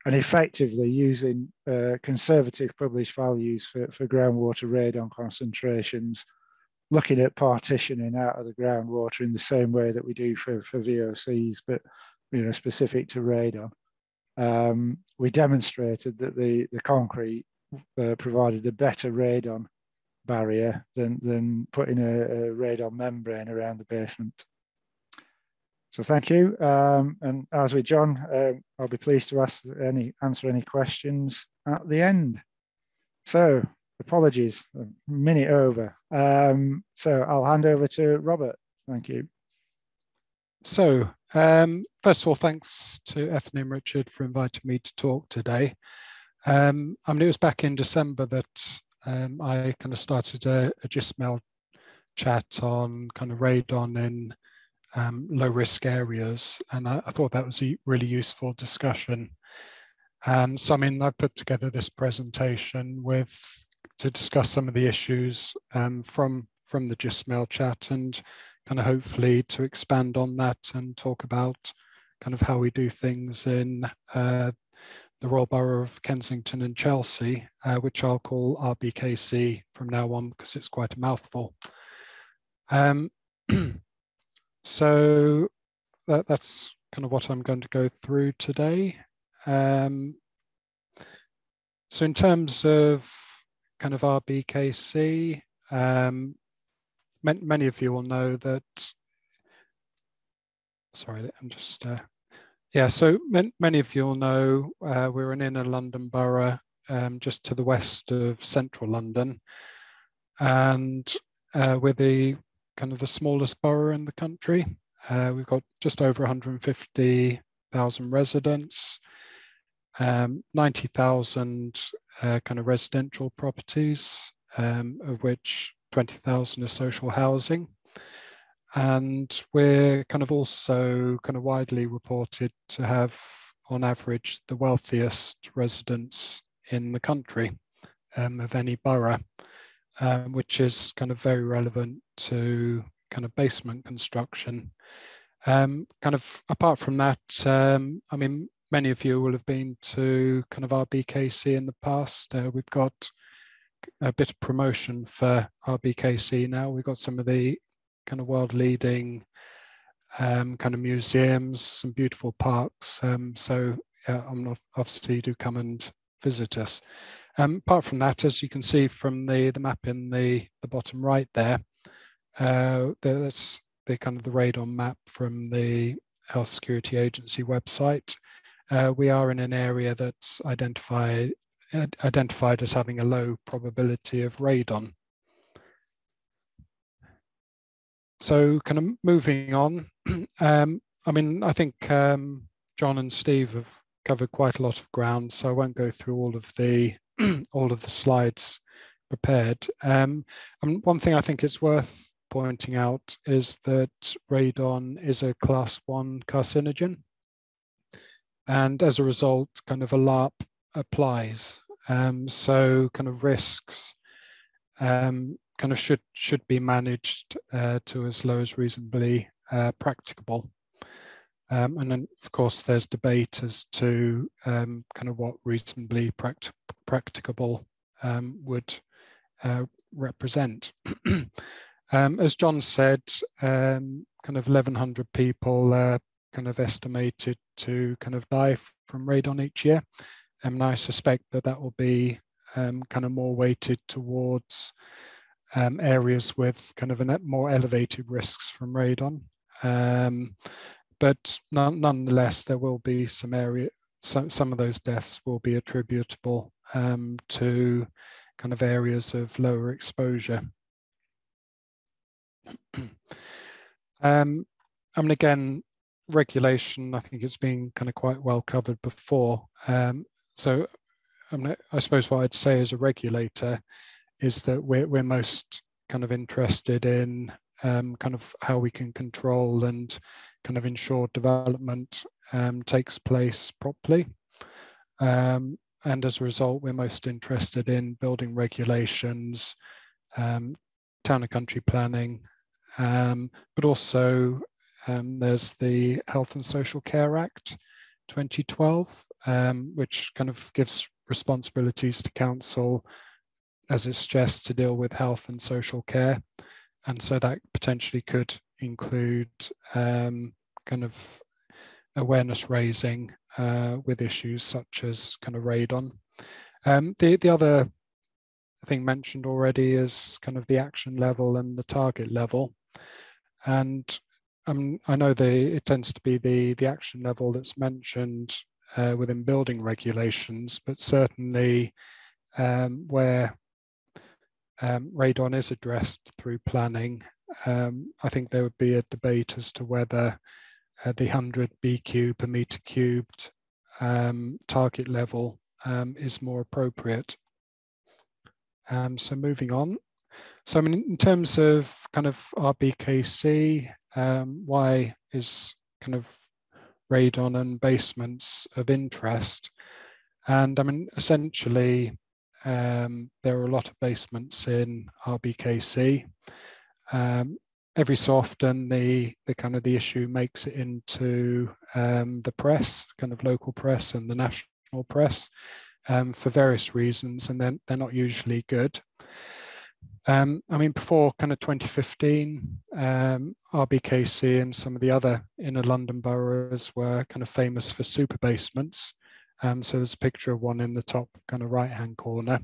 And effectively using conservative published values for groundwater radon concentrations, looking at partitioning out of the groundwater in the same way that we do for VOCs, but specific to radon. We demonstrated that the concrete provided a better radon barrier than putting a radon membrane around the basement. So thank you. And as with John, I'll be pleased to answer any questions at the end. So apologies, a minute over. So I'll hand over to Robert. Thank you. So first of all, thanks to Ethne and Richard for inviting me to talk today. I mean, it was back in December that I kind of started a GISML chat on kind of radon in low risk areas, and I thought that was a really useful discussion. So I mean, I put together this presentation to discuss some of the issues from the GISML chat, and kind of hopefully to expand on that and talk about kind of how we do things in the Royal Borough of Kensington and Chelsea, which I'll call RBKC from now on because it's quite a mouthful. So that's kind of what I'm going to go through today. So in terms of kind of RBKC, many of you will know that, sorry, I'm just, yeah, so many of you will know we're an inner London borough just to the west of central London, and we're the kind of the smallest borough in the country. We've got just over 150,000 residents, 90,000 kind of residential properties, of which 20,000 are social housing. And we're kind of also kind of widely reported to have, on average, the wealthiest residents in the country of any borough, which is kind of very relevant to kind of basement construction. Kind of apart from that, I mean, many of you will have been to kind of RBKC in the past. We've got a bit of promotion for RBKC now. We've got some of the kind of world leading kind of museums, some beautiful parks. So obviously do come and visit us. Apart from that, as you can see from the map in the bottom right there, that's the kind of the radon map from the Health Security Agency website. We are in an area that's identified as having a low probability of radon. So kind of moving on, I mean, I think John and Steve have covered quite a lot of ground, so I won't go through all of the slides prepared. One thing I think it's worth pointing out is that radon is a class 1 carcinogen, and as a result, kind of a LARP applies. So kind of risks kind of should be managed to as low as reasonably practicable. And then, of course, there's debate as to kind of what reasonably practicable would represent. As John said, kind of 1,100 people kind of estimated to kind of die from radon each year. And I suspect that will be kind of more weighted towards areas with kind of more elevated risks from radon. But nonetheless, there will be some of those deaths will be attributable to kind of areas of lower exposure. I mean, again, regulation, I think it's been kind of quite well covered before. So I suppose what I'd say as a regulator is that we're most kind of interested in kind of how we can control and kind of ensure development takes place properly. And as a result, we're most interested in building regulations, town and country planning, but also there's the Health and Social Care Act 2012, which kind of gives responsibilities to council, as it suggests, to deal with health and social care. And so that potentially could include kind of awareness raising with issues such as kind of radon. The other thing mentioned already is kind of the action level and the target level. And I know it tends to be the action level that's mentioned within building regulations, but certainly where radon is addressed through planning, I think there would be a debate as to whether the 100 BQ per meter cubed target level is more appropriate. So moving on. So I mean, in terms of kind of RBKC, why is kind of radon and basements of interest? And I mean, essentially, there are a lot of basements in RBKC. Every so often, the issue makes it into the press, kind of local press and the national or press for various reasons, and they're not usually good. I mean, before kind of 2015, RBKC and some of the other inner London boroughs were kind of famous for super basements. So there's a picture of one in the top kind of right-hand corner,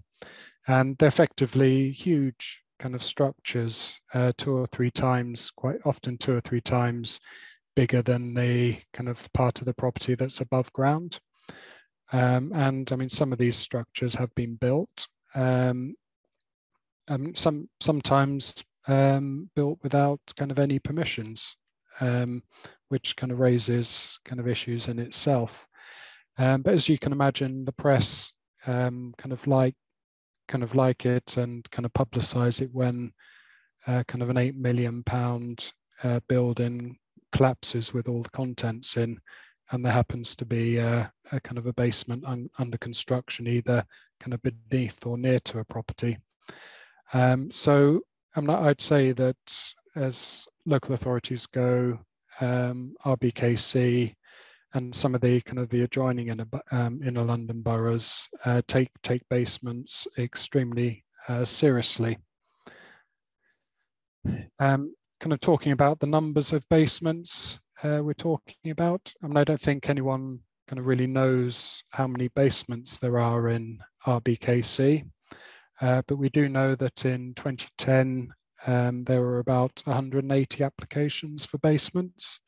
and they're effectively huge kind of structures, 2 or 3 times, quite often 2 or 3 times bigger than the kind of part of the property that's above ground. And I mean, some of these structures have been built. Sometimes built without kind of any permissions, which kind of raises kind of issues in itself. But as you can imagine, the press kind of like it and kind of publicise it when kind of an £8 million building collapses with all the contents in, and there happens to be a kind of a basement under construction, either kind of beneath or near to a property. So I'd say that as local authorities go, RBKC and some of the kind of the adjoining inner London boroughs take basements extremely seriously. Kind of talking about the numbers of basements we're talking about. I mean, I don't think anyone kind of really knows how many basements there are in RBKC. But we do know that in 2010, there were about 180 applications for basements.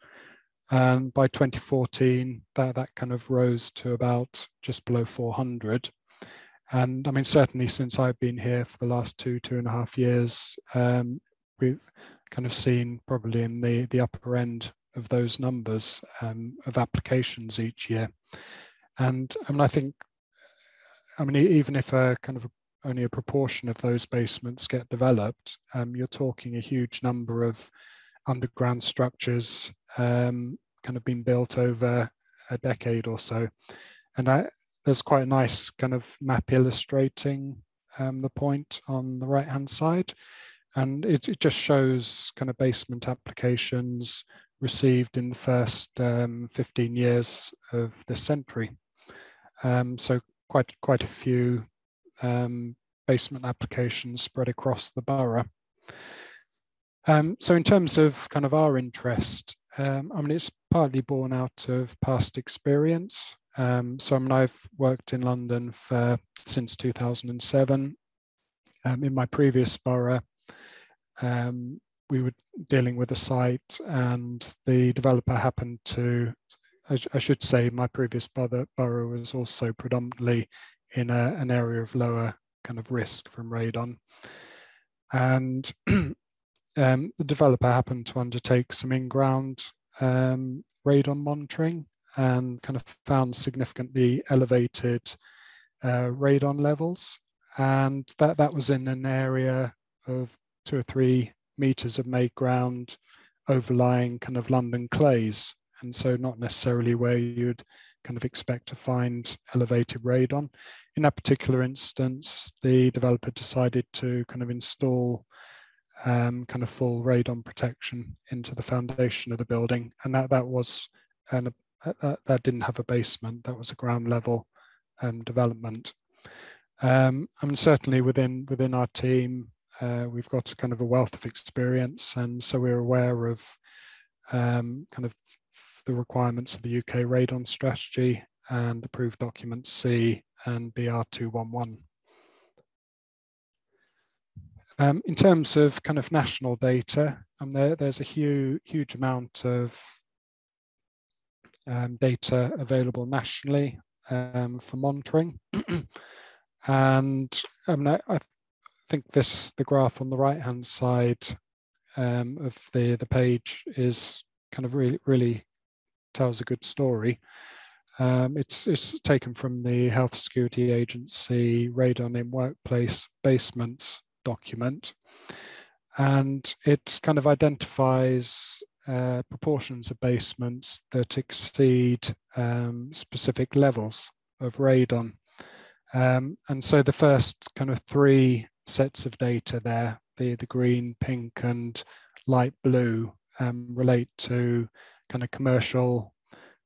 And by 2014, that kind of rose to about just below 400. And I mean, certainly since I've been here for the last 2.5 years, we've kind of seen probably in the upper end of those numbers of applications each year. And I mean, even if a kind of only a proportion of those basements get developed, you're talking a huge number of underground structures kind of been built over a decade or so. And there's quite a nice kind of map illustrating the point on the right-hand side. And it just shows kind of basement applications received in the first 15 years of the century. So quite a few basement applications spread across the borough. So in terms of kind of our interest, I mean, it's partly born out of past experience. So I mean, I've worked in London since 2007. In my previous borough, we were dealing with a site, and the developer happened to, I should say, my previous borough was also predominantly in an area of lower kind of risk from radon. And the developer happened to undertake some in-ground radon monitoring and kind of found significantly elevated radon levels. And that was in an area of 2 or 3 meters of made ground overlying kind of London clays. And so not necessarily where you'd kind of expect to find elevated radon. In that particular instance, the developer decided to kind of install kind of full radon protection into the foundation of the building. And that was, that didn't have a basement, that was a ground level development. I mean, certainly within our team, we've got kind of a wealth of experience, and so we're aware of kind of the requirements of the UK radon strategy and approved documents C and BR211. In terms of kind of national data, there's a huge amount of data available nationally for monitoring. And I think the graph on the right-hand side of the page is kind of really tells a good story. It's taken from the Health Security Agency Radon in Workplace Basements document, and it kind of identifies proportions of basements that exceed specific levels of radon. And so the first kind of 3 sets of data there, the green, pink and light blue, relate to kind of commercial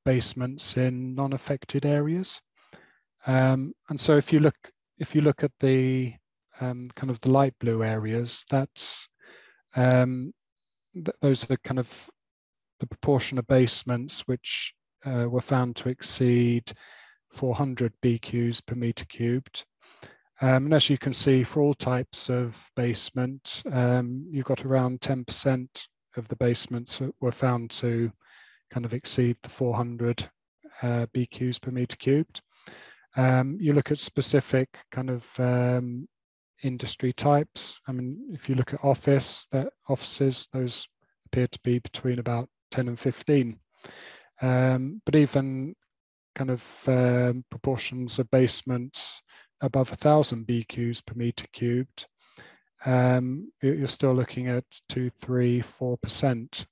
basements in non-affected areas. And so if you look at the kind of the light blue areas, that's those are kind of the proportion of basements which were found to exceed 400 BQs per meter cubed. And as you can see, for all types of basement, you've got around 10% of the basements that were found to kind of exceed the 400 BQs per meter cubed. You look at specific kind of industry types. I mean, if you look at offices, those appear to be between about 10 and 15. But even kind of proportions of basements above 1,000 BQs per meter cubed, you're still looking at 2, 3, 4%,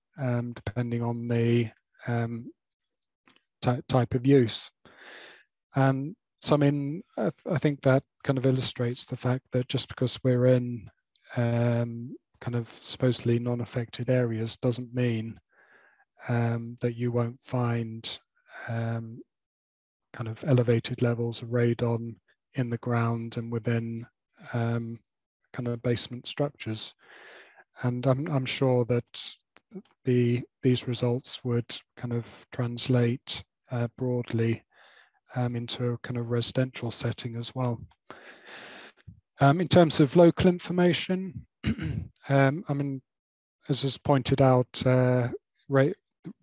depending on the type of use. And so, I mean, I think that kind of illustrates the fact that just because we're in kind of supposedly non-affected areas doesn't mean that you won't find kind of elevated levels of radon in the ground and within kind of basement structures. And I'm sure that these results would kind of translate broadly into a kind of residential setting as well. In terms of local information, I mean, as was pointed out,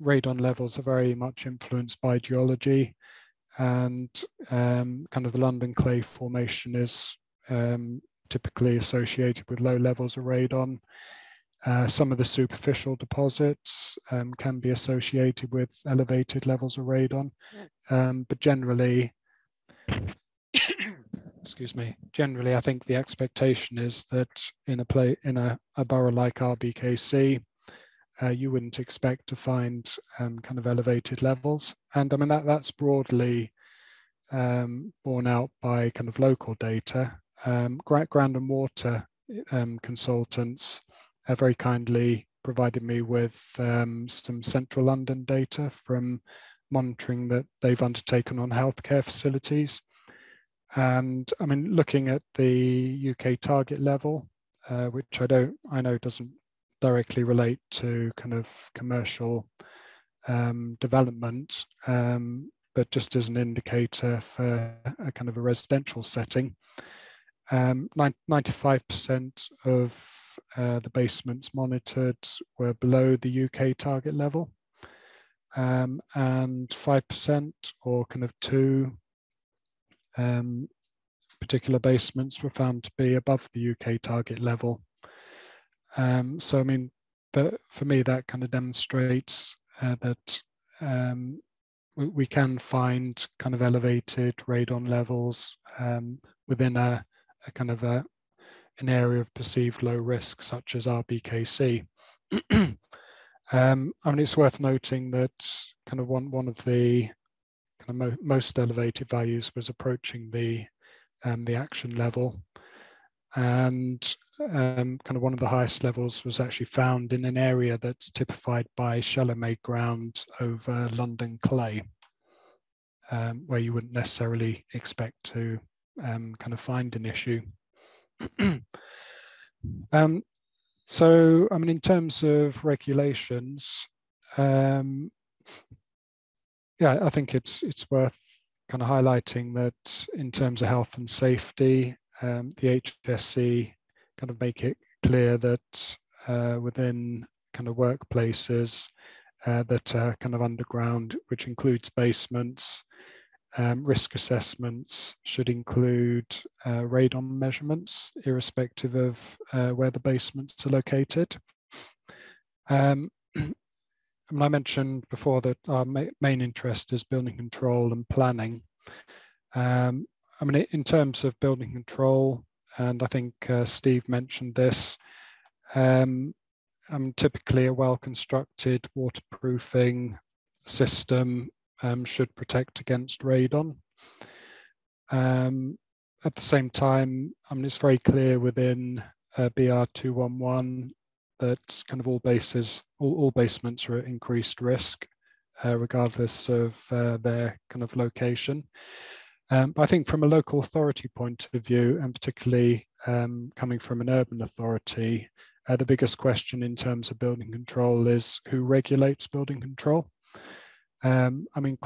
radon levels are very much influenced by geology, and kind of the London clay formation is typically associated with low levels of radon. Some of the superficial deposits can be associated with elevated levels of radon, but generally, excuse me, generally I think the expectation is that in a borough like RBKC, you wouldn't expect to find kind of elevated levels. And I mean, that's broadly borne out by kind of local data. Ground and water consultants very kindly provided me with some central London data from monitoring that they've undertaken on healthcare facilities. And I mean, looking at the UK target level, which I know doesn't directly relate to kind of commercial development, but just as an indicator for a kind of a residential setting, 95% of the basements monitored were below the UK target level, and 5% or kind of 2 particular basements were found to be above the UK target level. So I mean, for me, that kind of demonstrates that we can find kind of elevated radon levels within a kind of an area of perceived low risk, such as RBKC. I mean, it's worth noting that kind of one of the kind of most elevated values was approaching the action level, and kind of one of the highest levels was actually found in an area that's typified by shallow-made ground over London clay, where you wouldn't necessarily expect to kind of find an issue. So, I mean, in terms of regulations, yeah, I think it's worth kind of highlighting that in terms of health and safety, the HSC kind of make it clear that within kind of workplaces that are kind of underground, which includes basements, risk assessments should include radon measurements, irrespective of where the basements are located. I mean, I mentioned before that our main interest is building control and planning. I mean, in terms of building control, and I think Steve mentioned this, typically a well-constructed waterproofing system should protect against radon. At the same time, I mean, it's very clear within BR 211 that kind of all basements are at increased risk, regardless of their kind of location. But I think from a local authority point of view, and particularly coming from an urban authority, the biggest question in terms of building control is who regulates building control. I mean,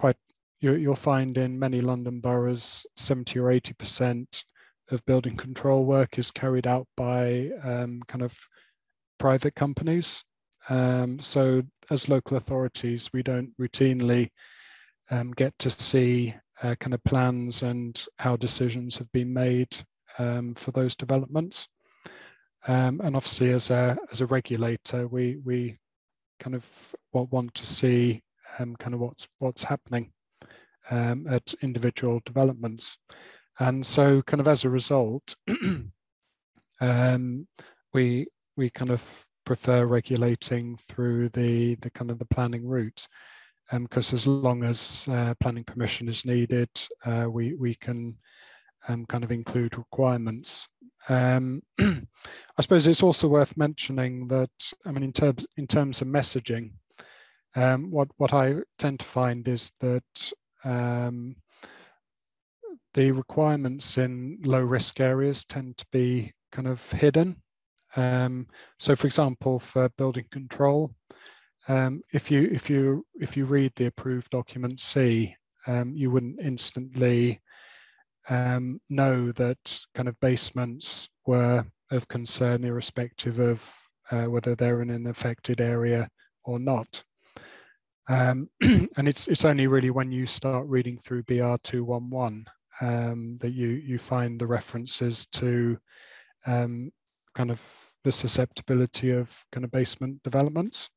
you'll find in many London boroughs, 70 or 80% of building control work is carried out by kind of private companies. So as local authorities, we don't routinely get to see kind of plans and how decisions have been made for those developments. And obviously, as a regulator, we kind of want to see kind of what's happening at individual developments. And so kind of as a result, we kind of prefer regulating through the kind of the planning route, because as long as planning permission is needed, we can kind of include requirements. I suppose it's also worth mentioning that, I mean, in terms of messaging, what I tend to find is that the requirements in low risk areas tend to be kind of hidden. So for example, for building control, if you read the approved document C, you wouldn't instantly know that kind of basements were of concern irrespective of whether they're in an affected area or not. And it's only really when you start reading through BR 211 that you find the references to kind of the susceptibility of kind of basement developments.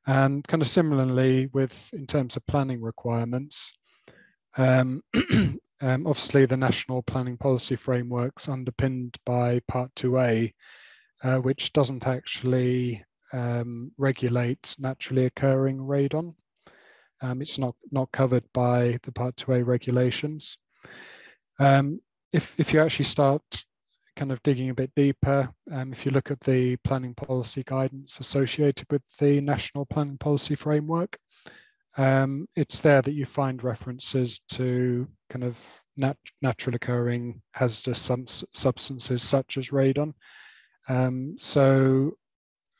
And kind of similarly in terms of planning requirements, obviously the National Planning Policy Framework's underpinned by Part 2A, which doesn't actually regulate naturally occurring radon. It's not covered by the Part 2A regulations. If you actually start kind of digging a bit deeper, if you look at the planning policy guidance associated with the National Planning Policy Framework, it's there that you find references to kind of naturally occurring hazardous substances such as radon. So,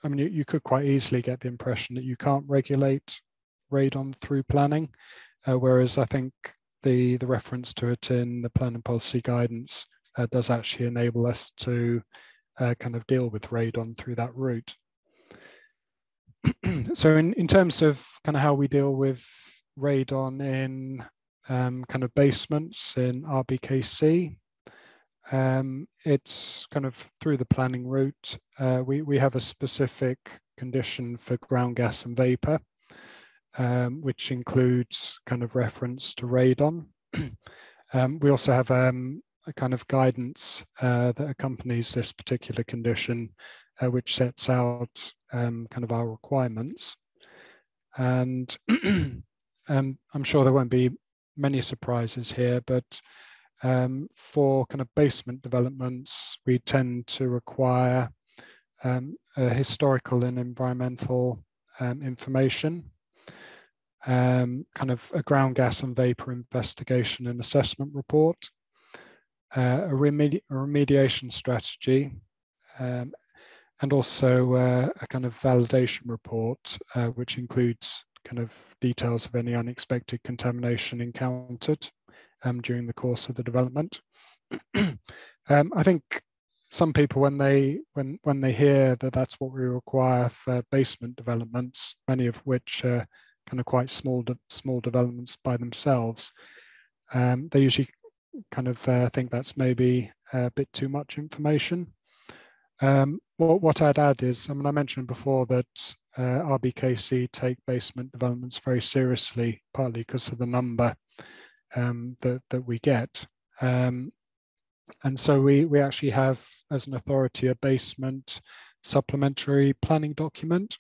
I mean, you could quite easily get the impression that you can't regulate radon through planning, whereas I think the reference to it in the planning policy guidance does actually enable us to kind of deal with radon through that route. So in terms of kind of how we deal with radon in kind of basements in RBKC, it's kind of through the planning route. We have a specific condition for ground gas and vapor, which includes kind of reference to radon. We also have a kind of guidance that accompanies this particular condition, which sets out kind of our requirements. And I'm sure there won't be many surprises here, but for kind of basement developments, we tend to require historical and environmental information, kind of a ground gas and vapor investigation and assessment report, a remediation strategy, and also a kind of validation report, which includes kind of details of any unexpected contamination encountered during the course of the development. I think some people, when they hear that that's what we require for basement developments, many of which are kind of quite small developments by themselves, they usually kind of think that's maybe a bit too much information. What I'd add is, I mean, I mentioned before that RBKC take basement developments very seriously, partly because of the number that we get. And so we actually have, as an authority, a basement supplementary planning document.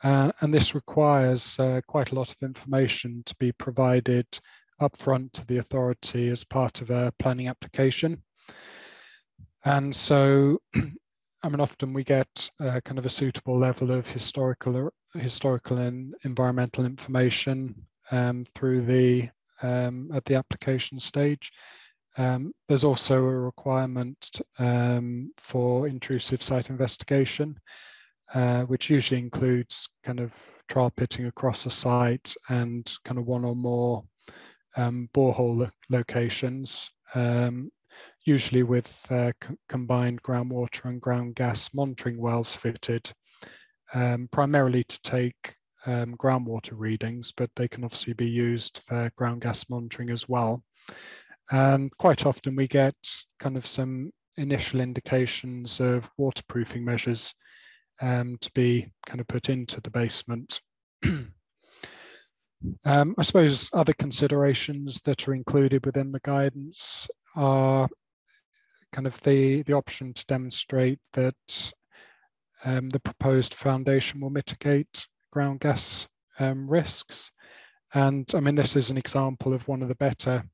And this requires quite a lot of information to be provided upfront to the authority as part of a planning application. And so, I mean, often we get kind of a suitable level of historical and environmental information through the at the application stage. There's also a requirement for intrusive site investigation, which usually includes kind of trial pitting across a site and kind of one or more borehole locations, usually with combined groundwater and ground gas monitoring wells fitted, primarily to take groundwater readings, but they can obviously be used for ground gas monitoring as well. And quite often we get kind of some initial indications of waterproofing measures to be kind of put into the basement. I suppose other considerations that are included within the guidance are kind of the option to demonstrate that the proposed foundation will mitigate ground gas risks. And I mean, this is an example of one of the better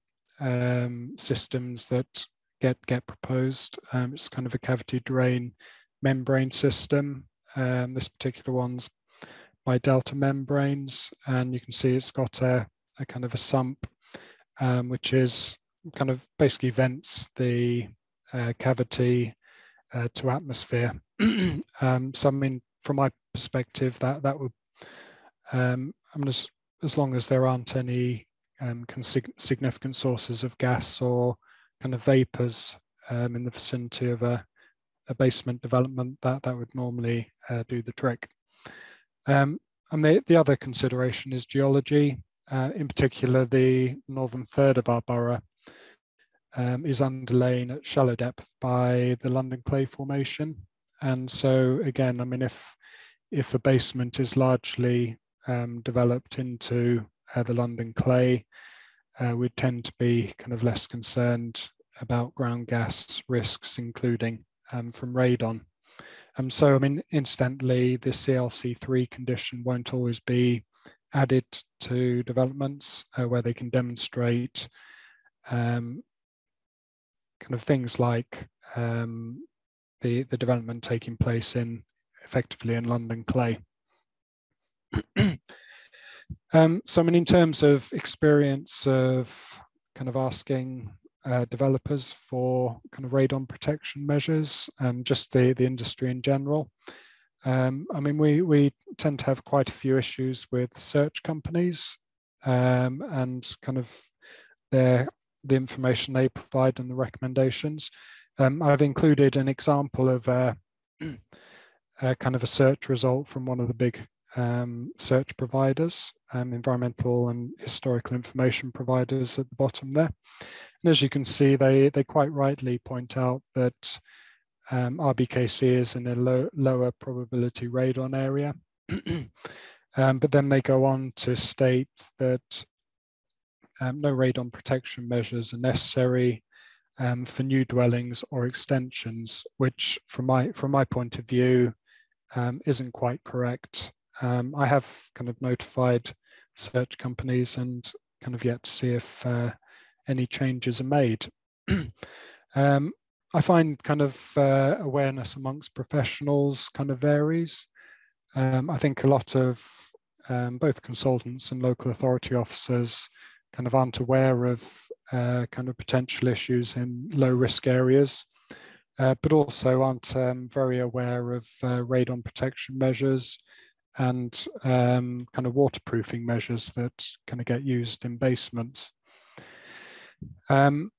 systems that get proposed. It's kind of a cavity drain membrane system. This particular one's by Delta membranes, and you can see it's got a kind of a sump, which is kind of basically vents the cavity to atmosphere. So I mean, from my perspective, that would, I mean, as long as there aren't any significant sources of gas or kind of vapors in the vicinity of a basement development, that would normally do the trick. And the other consideration is geology. In particular, the northern third of our borough is underlain at shallow depth by the London clay formation. And so again, I mean, if a basement is largely developed into the London clay, we tend to be kind of less concerned about ground gas risks, including from radon. So, I mean, incidentally, the CLC3 condition won't always be added to developments where they can demonstrate kind of things like the development taking place effectively in London clay. So, I mean, in terms of experience of kind of asking developers for kind of radon protection measures and just the industry in general, I mean, we tend to have quite a few issues with search companies and kind of the information they provide and the recommendations. I've included an example of kind of a search result from one of the big search providers, environmental and historical information providers at the bottom there. And as you can see, they quite rightly point out that RBKC is in a lower probability radon area. But then they go on to state that no radon protection measures are necessary for new dwellings or extensions, which from my point of view isn't quite correct. I have kind of notified search companies and kind of yet to see if any changes are made. I find kind of awareness amongst professionals kind of varies. I think a lot of both consultants and local authority officers kind of aren't aware of kind of potential issues in low risk areas, but also aren't very aware of radon protection measures and kind of waterproofing measures that kind of get used in basements. I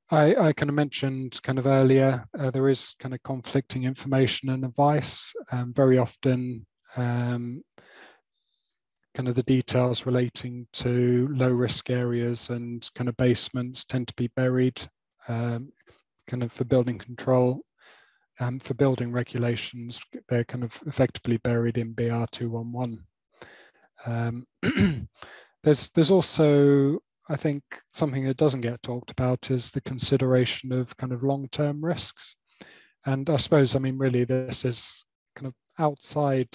kind of mentioned kind of earlier, there is kind of conflicting information and advice. Very often, kind of the details relating to low risk areas and kind of basements tend to be buried kind of for building control. For building regulations, they're kind of effectively buried in BR 211. There's also, I think, something that doesn't get talked about is the consideration of kind of long-term risks. And I suppose, I mean, really this is kind of outside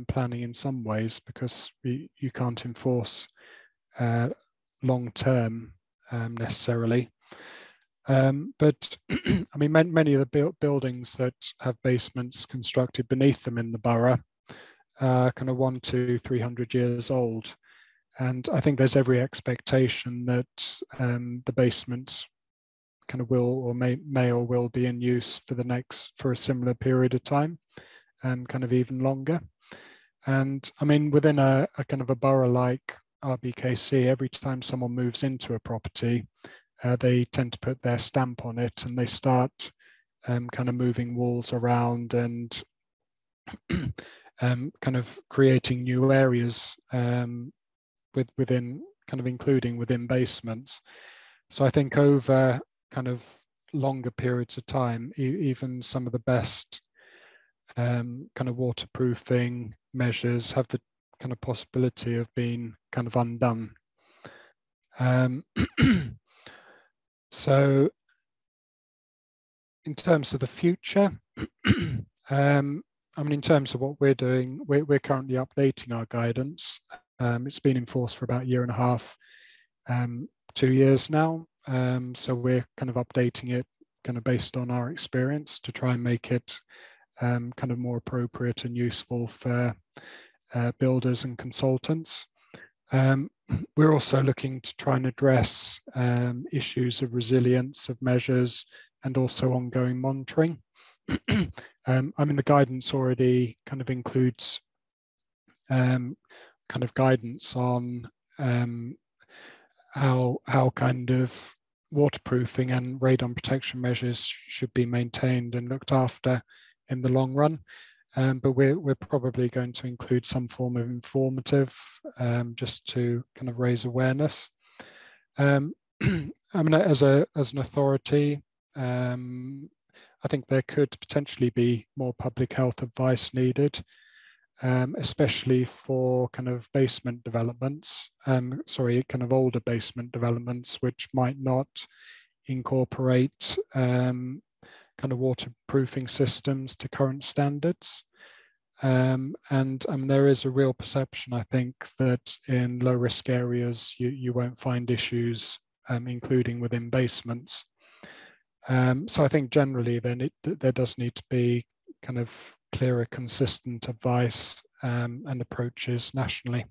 planning in some ways, because you can't enforce long-term necessarily. But I mean, many of the buildings that have basements constructed beneath them in the borough are kind of 100 to 300 years old. And I think there's every expectation that the basements kind of will or may or will be in use for a similar period of time, kind of even longer. And I mean, within a kind of a borough like RBKC, every time someone moves into a property, they tend to put their stamp on it, and they start kind of moving walls around and kind of creating new areas within kind of including within basements. So I think over kind of longer periods of time, even some of the best kind of waterproofing measures have the kind of possibility of being kind of undone. So in terms of the future, I mean, in terms of what we're doing, we're currently updating our guidance. It's been in force for about a year and a half, 2 years now. So we're kind of updating it kind of based on our experience to try and make it kind of more appropriate and useful for builders and consultants. We're also looking to try and address issues of resilience of measures and also ongoing monitoring. I mean, the guidance already kind of includes kind of guidance on how kind of waterproofing and radon protection measures should be maintained and looked after in the long run. But we're probably going to include some form of informative just to kind of raise awareness. I mean, as an authority, I think there could potentially be more public health advice needed, especially for kind of basement developments, kind of older basement developments, which might not incorporate kind of waterproofing systems to current standards. And I mean, there is a real perception, I think, that in low risk areas, you won't find issues, including within basements. So I think generally then there does need to be kind of clearer, consistent advice and approaches nationally.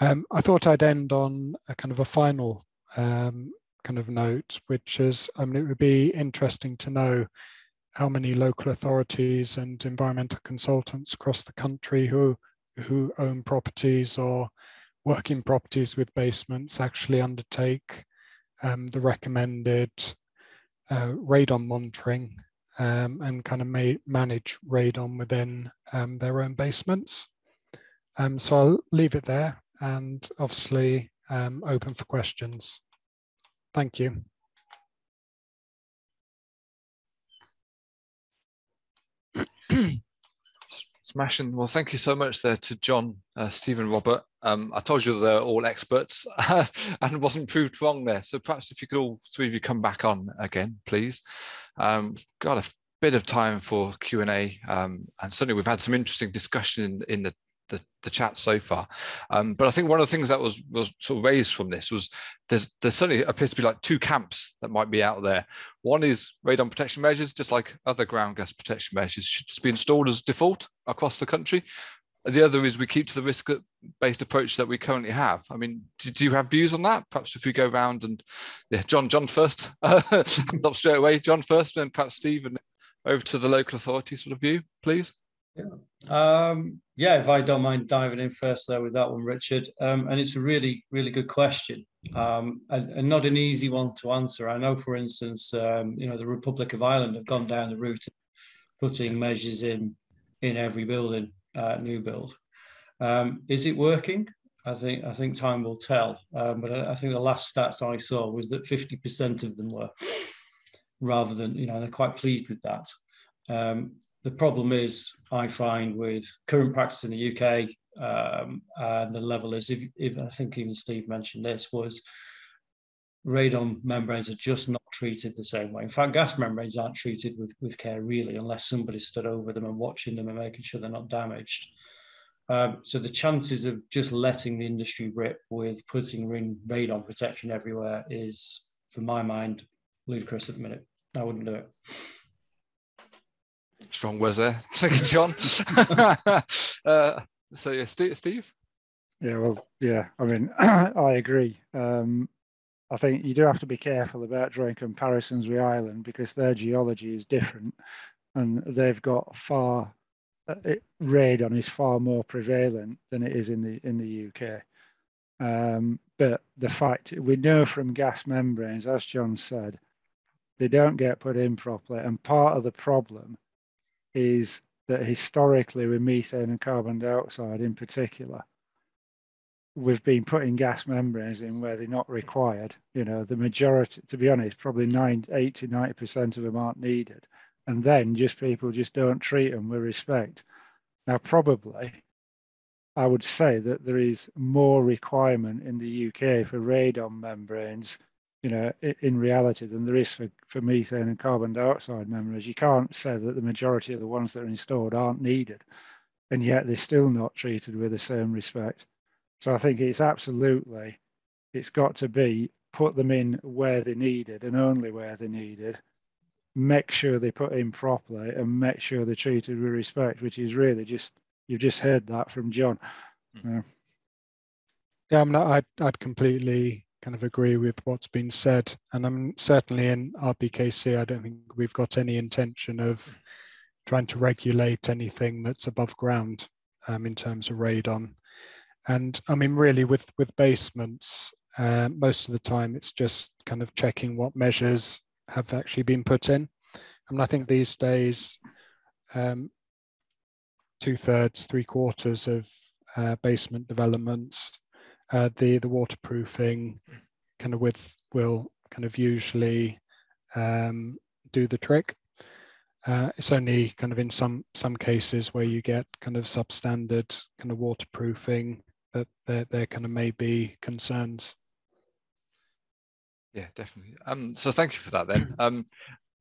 I thought I'd end on a kind of a final kind of note, which is, I mean, it would be interesting to know how many local authorities and environmental consultants across the country who own properties or work in properties with basements actually undertake the recommended radon monitoring and kind of manage radon within their own basements. So I'll leave it there and obviously open for questions. Thank you. Smashing. Well, thank you so much there to John, Steve and Robert. I told you they're all experts and wasn't proved wrong there. So perhaps if you could all three of you come back on again, please. Got a bit of time for Q&A, and certainly we've had some interesting discussion in the chat so far. But I think one of the things that was sort of raised from this was there's certainly appears to be like two camps that might be out there. One is radon protection measures, just like other ground gas protection measures, should just be installed as default across the country. The other is we keep to the risk-based approach that we currently have. I mean, do you have views on that? Perhaps if we go around and, yeah, John first. Stop straight away, John first, and then perhaps Steve, and over to the local authority sort of view, please. Yeah, if I don't mind diving in first there with that one, Richard. And it's a really, really good question, and not an easy one to answer. I know, for instance, you know, the Republic of Ireland have gone down the route of putting measures in every building, new build. Is it working? I think time will tell. But I think the last stats I saw was that 50% of them were, rather than, you know, they're quite pleased with that. The problem is, I find, with current practice in the UK, and the level is, if I think even Steve mentioned this, was radon membranes are just not treated the same way. In fact, gas membranes aren't treated with care really, unless somebody stood over them and watching them and making sure they're not damaged. So the chances of just letting the industry rip with putting in radon protection everywhere is, for my mind, ludicrous at the minute. I wouldn't do it. Strong words there. Thank you, John. So yeah, Steve? Yeah, well, yeah, I mean, I agree. I think you do have to be careful about drawing comparisons with Ireland because their geology is different and they've got far, radon is far more prevalent than it is in the UK. But the fact, we know from gas membranes, as John said, they don't get put in properly. And part of the problem is that historically with methane and carbon dioxide in particular, we've been putting gas membranes in where they're not required. You know, the majority, to be honest, probably 80–90% of them aren't needed. And then people just don't treat them with respect. Now, probably, I would say that there is more requirement in the UK for radon membranes, you know, in reality than there is for methane and carbon dioxide membranes. You can't say that the majority of the ones that are installed aren't needed, and yet they're still not treated with the same respect. So I think it's absolutely, it's got to be put them in where they're needed and only where they're needed. Make sure they put in properly and make sure they're treated with respect, which is really just, you've just heard that from John. Yeah, I'd completely kind of agree with what's been said. And I'm certainly in RPKC, I don't think we've got any intention of trying to regulate anything that's above ground in terms of radon. And I mean, really with basements, most of the time it's just kind of checking what measures have actually been put in. And I think these days, 2/3, 3/4 of basement developments, the waterproofing kind of will kind of usually do the trick. It's only kind of in some cases where you get kind of substandard kind of waterproofing that there kind of may be concerns. Yeah, definitely. So thank you for that then.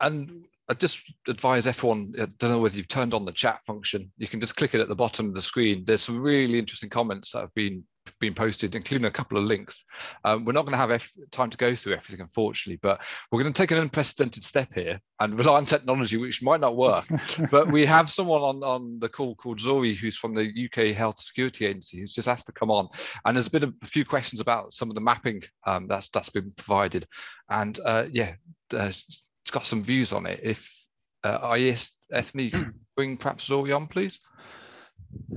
And I just advise everyone, I don't know whether you've turned on the chat function, you can just click it at the bottom of the screen. There's some really interesting comments that have been posted, including a couple of links. We're not going to have time to go through everything, unfortunately, but we're going to take an unprecedented step here and rely on technology, which might not work. But we have someone on the call called Zori, who's from the UK Health Security Agency, who's just asked to come on. And there's been a few questions about some of the mapping that's been provided. And it's got some views on it. If IES Ethnic bring perhaps Zori on, please.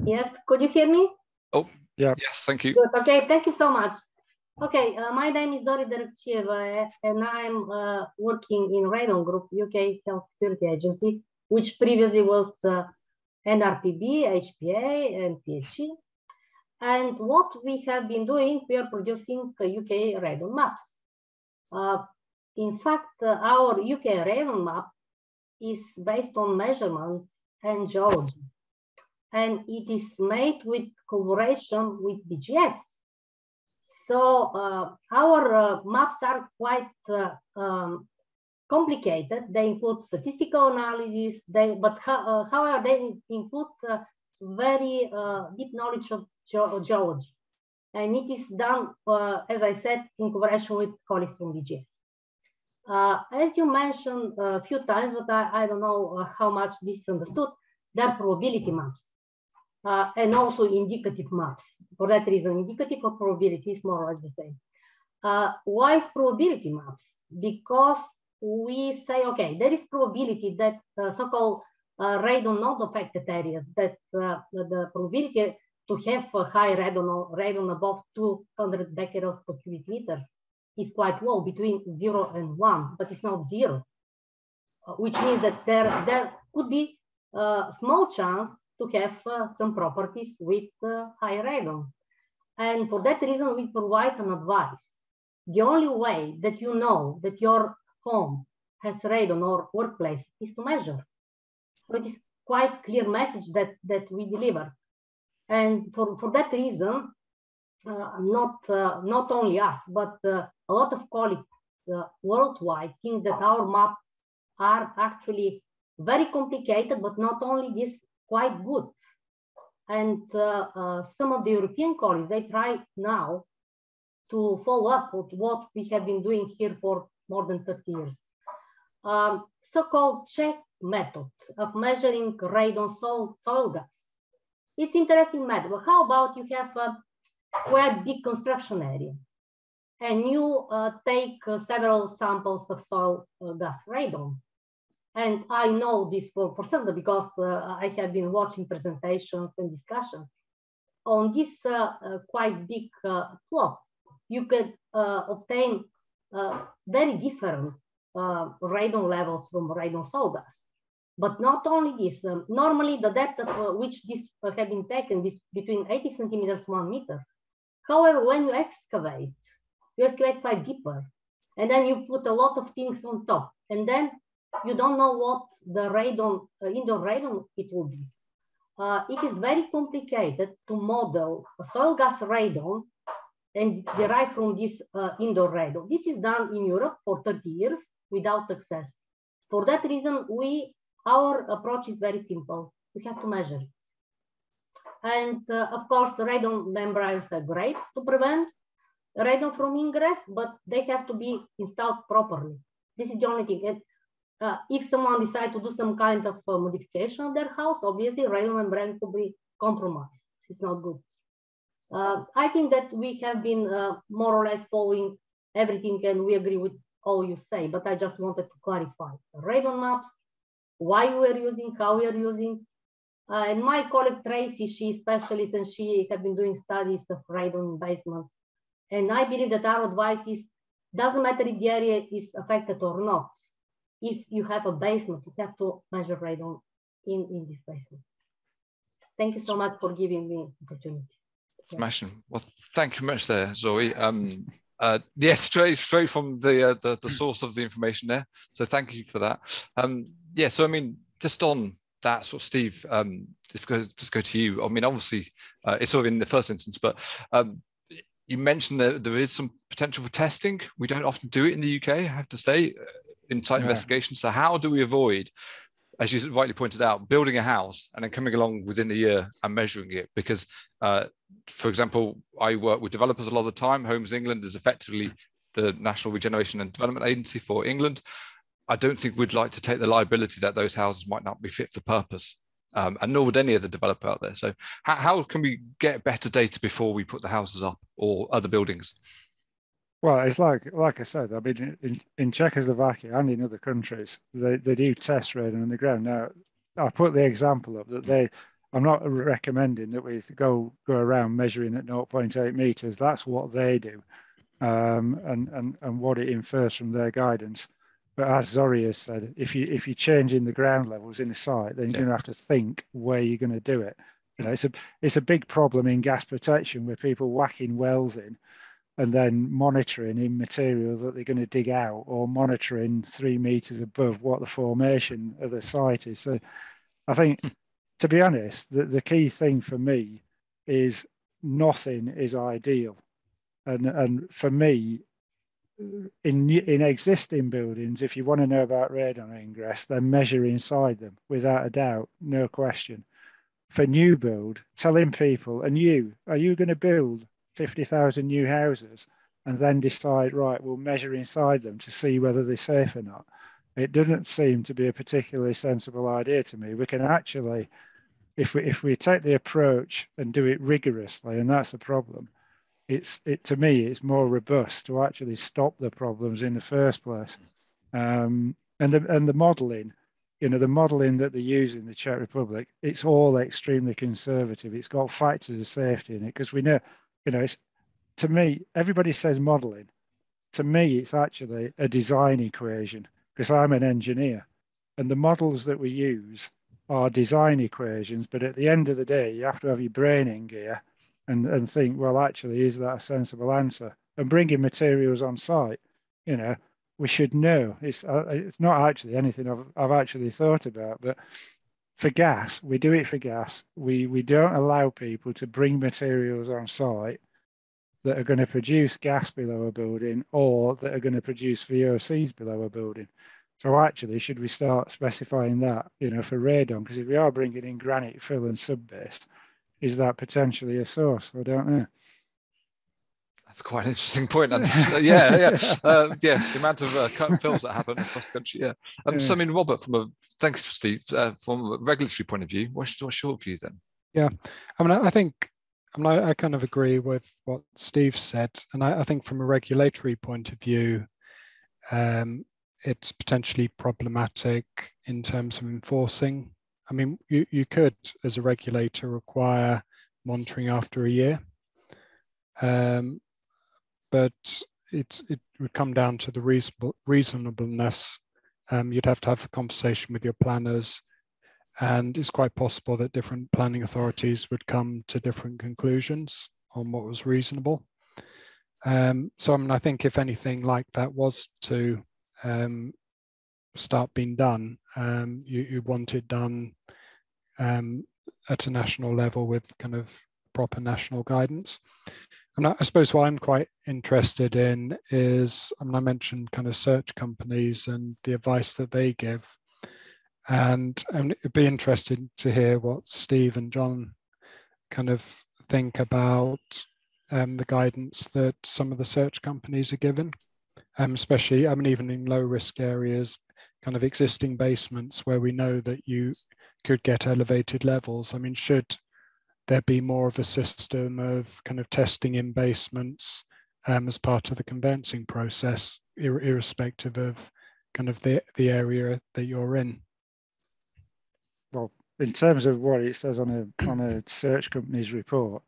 Yes, could you hear me? Oh, yeah. Yes, thank you. Good. Okay, thank you so much. Okay, my name is Zori Derekchieva, and I'm working in Radon Group, UK Health Security Agency, which previously was NRPB, HPA, and PHE. And what we have been doing, we are producing UK radon maps. In fact, our UK radon map is based on measurements and geology. And it is made with collaboration with BGS. So our maps are quite complicated. They include statistical analysis, however, they include very deep knowledge of geology. And it is done, as I said, in collaboration with colleagues from BGS. As you mentioned a few times, but I don't know how much this is understood, there are probability maps. And also indicative maps. For that reason, indicative or probability is more or less the same. Why is probability maps? Because we say, okay, there is probability that so-called radon not affected areas, that the probability to have a high radon above 200 becquerels per cubic meter is quite low, between 0 and 1, but it's not 0, which means that there could be a small chance to have some properties with high radon. And for that reason, we provide an advice. The only way that you know that your home has radon or workplace is to measure. So it is quite clear message that we deliver. And for that reason, not only us, but a lot of colleagues worldwide think that our maps are actually very complicated, but not only this, quite good. And some of the European colleagues, they try now to follow up with what we have been doing here for more than 30 years. So-called check method of measuring radon soil gas. It's interesting method. But how about you have quite big construction area, and you take several samples of soil gas radon. And I know this for certain because I have been watching presentations and discussions. On this quite big plot, you could obtain very different radon levels from radon soil gas. But not only this, normally the depth of which this have been taken is between 80 centimeters, 1 meter. However, when you excavate quite deeper, and then you put a lot of things on top, and then you don't know what the radon, indoor radon it will be. It is very complicated to model a soil gas radon and derive from this indoor radon. This is done in Europe for 30 years without success. For that reason, our approach is very simple. We have to measure it. And of course, the radon membranes are great to prevent radon from ingress, but they have to be installed properly. This is the only thing. And if someone decides to do some kind of modification of their house, obviously radon membrane could be compromised. It's not good. I think that we have been more or less following everything, and we agree with all you say, but I just wanted to clarify. Radon maps, why we are using, how we are using. And my colleague Tracy, she's a specialist and she has been doing studies of radon basements. And I believe that our advice is, doesn't matter if the area is affected or not. If you have a basement, you have to measure radon in this basement. Thank you so much for giving me the opportunity. Smashing. Well, thank you much there, Zoe. Yeah, straight from the source of the information there. So thank you for that. Yeah, so I mean, just on that sort of, Steve, just go to you. I mean, obviously, it's sort of in the first instance, but you mentioned that there is some potential for testing. We don't often do it in the UK, I have to say, in site investigation. So how do we avoid, as you rightly pointed out, building a house and then coming along within a year and measuring it? Because, for example, I work with developers a lot of the time. Homes England is effectively the National Regeneration and Development Agency for England. I don't think we'd like to take the liability that those houses might not be fit for purpose, and nor would any other developer out there. So how can we get better data before we put the houses up or other buildings? Well, it's like I said, I mean, in Czechoslovakia and in other countries, they do test radon on the ground. Now, I put the example up that I'm not recommending that we go around measuring at 0.8 meters. That's what they do, and what it infers from their guidance. But as Zori has said, if you're changing the ground levels in a site, then you're going to have to think where you're going to do it. You know, it's a big problem in gas protection where people whacking wells in and then monitoring in material that they're going to dig out, or monitoring 3 meters above what the formation of the site is. So I think, to be honest, the key thing for me is nothing is ideal. And for me, in existing buildings, if you want to know about radon ingress, then measure inside them, without a doubt, no question. For new build, telling people, are you going to build 50,000 new houses and then decide, right, we'll measure inside them to see whether they're safe or not? It doesn't seem to be a particularly sensible idea to me. We can actually, if we take the approach and do it rigorously, and that's the problem, to me, it's more robust to actually stop the problems in the first place. And the modelling, you know, the modelling that they use in the Czech Republic, it's all extremely conservative. It's got factors of safety in it, because we know, you know, to me, everybody says modelling. To me, it's actually a design equation, because I'm an engineer, and the models that we use are design equations. But at the end of the day, you have to have your brain in gear and think, well, actually, is that a sensible answer? And bringing materials on site, you know, we should know. It's not actually anything I've actually thought about, but for gas, we do it for gas. We don't allow people to bring materials on site that are going to produce gas below a building, or that are going to produce VOCs below a building. So actually, should we start specifying that, you know, for radon? Because if we are bringing in granite fill and subbase, is that potentially a source? I don't know. That's quite an interesting point. And yeah, the amount of cut and fills that happen across the country. Yeah. So I mean, Robert, thanks, Steve, from a regulatory point of view, what's your view then? Yeah, I mean, I think I kind of agree with what Steve said, and I think from a regulatory point of view, it's potentially problematic in terms of enforcing. I mean, you could, as a regulator, require monitoring after a year, but it would come down to the reasonableness. You'd have to have a conversation with your planners, and it's quite possible that different planning authorities would come to different conclusions on what was reasonable. So I mean, I think if anything like that was to start being done, you want it done at a national level with kind of proper national guidance. And I suppose what I'm quite interested in is, I mean, I mentioned kind of search companies and the advice that they give. And it'd be interesting to hear what Steve and John kind of think about the guidance that some of the search companies are given, especially, I mean, even in low risk areas, kind of existing basements where we know that you could get elevated levels. I mean, should there be more of a system of kind of testing in basements as part of the conveyancing process, irrespective of kind of the area that you're in? Well, in terms of what it says on a search company's report,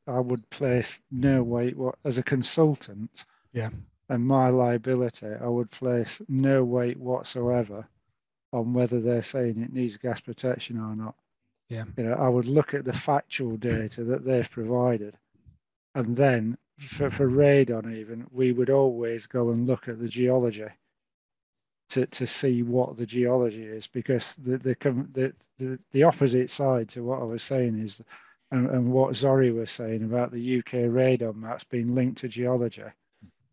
I would place no weight as a consultant. Yeah. And my liability, I would place no weight whatsoever on whether they're saying it needs gas protection or not. Yeah. You know, I would look at the factual data that they've provided, and then for radon even, we would always go and look at the geology to see what the geology is, because the opposite side to what I was saying is, and what Zori was saying about the UK radon maps being linked to geology.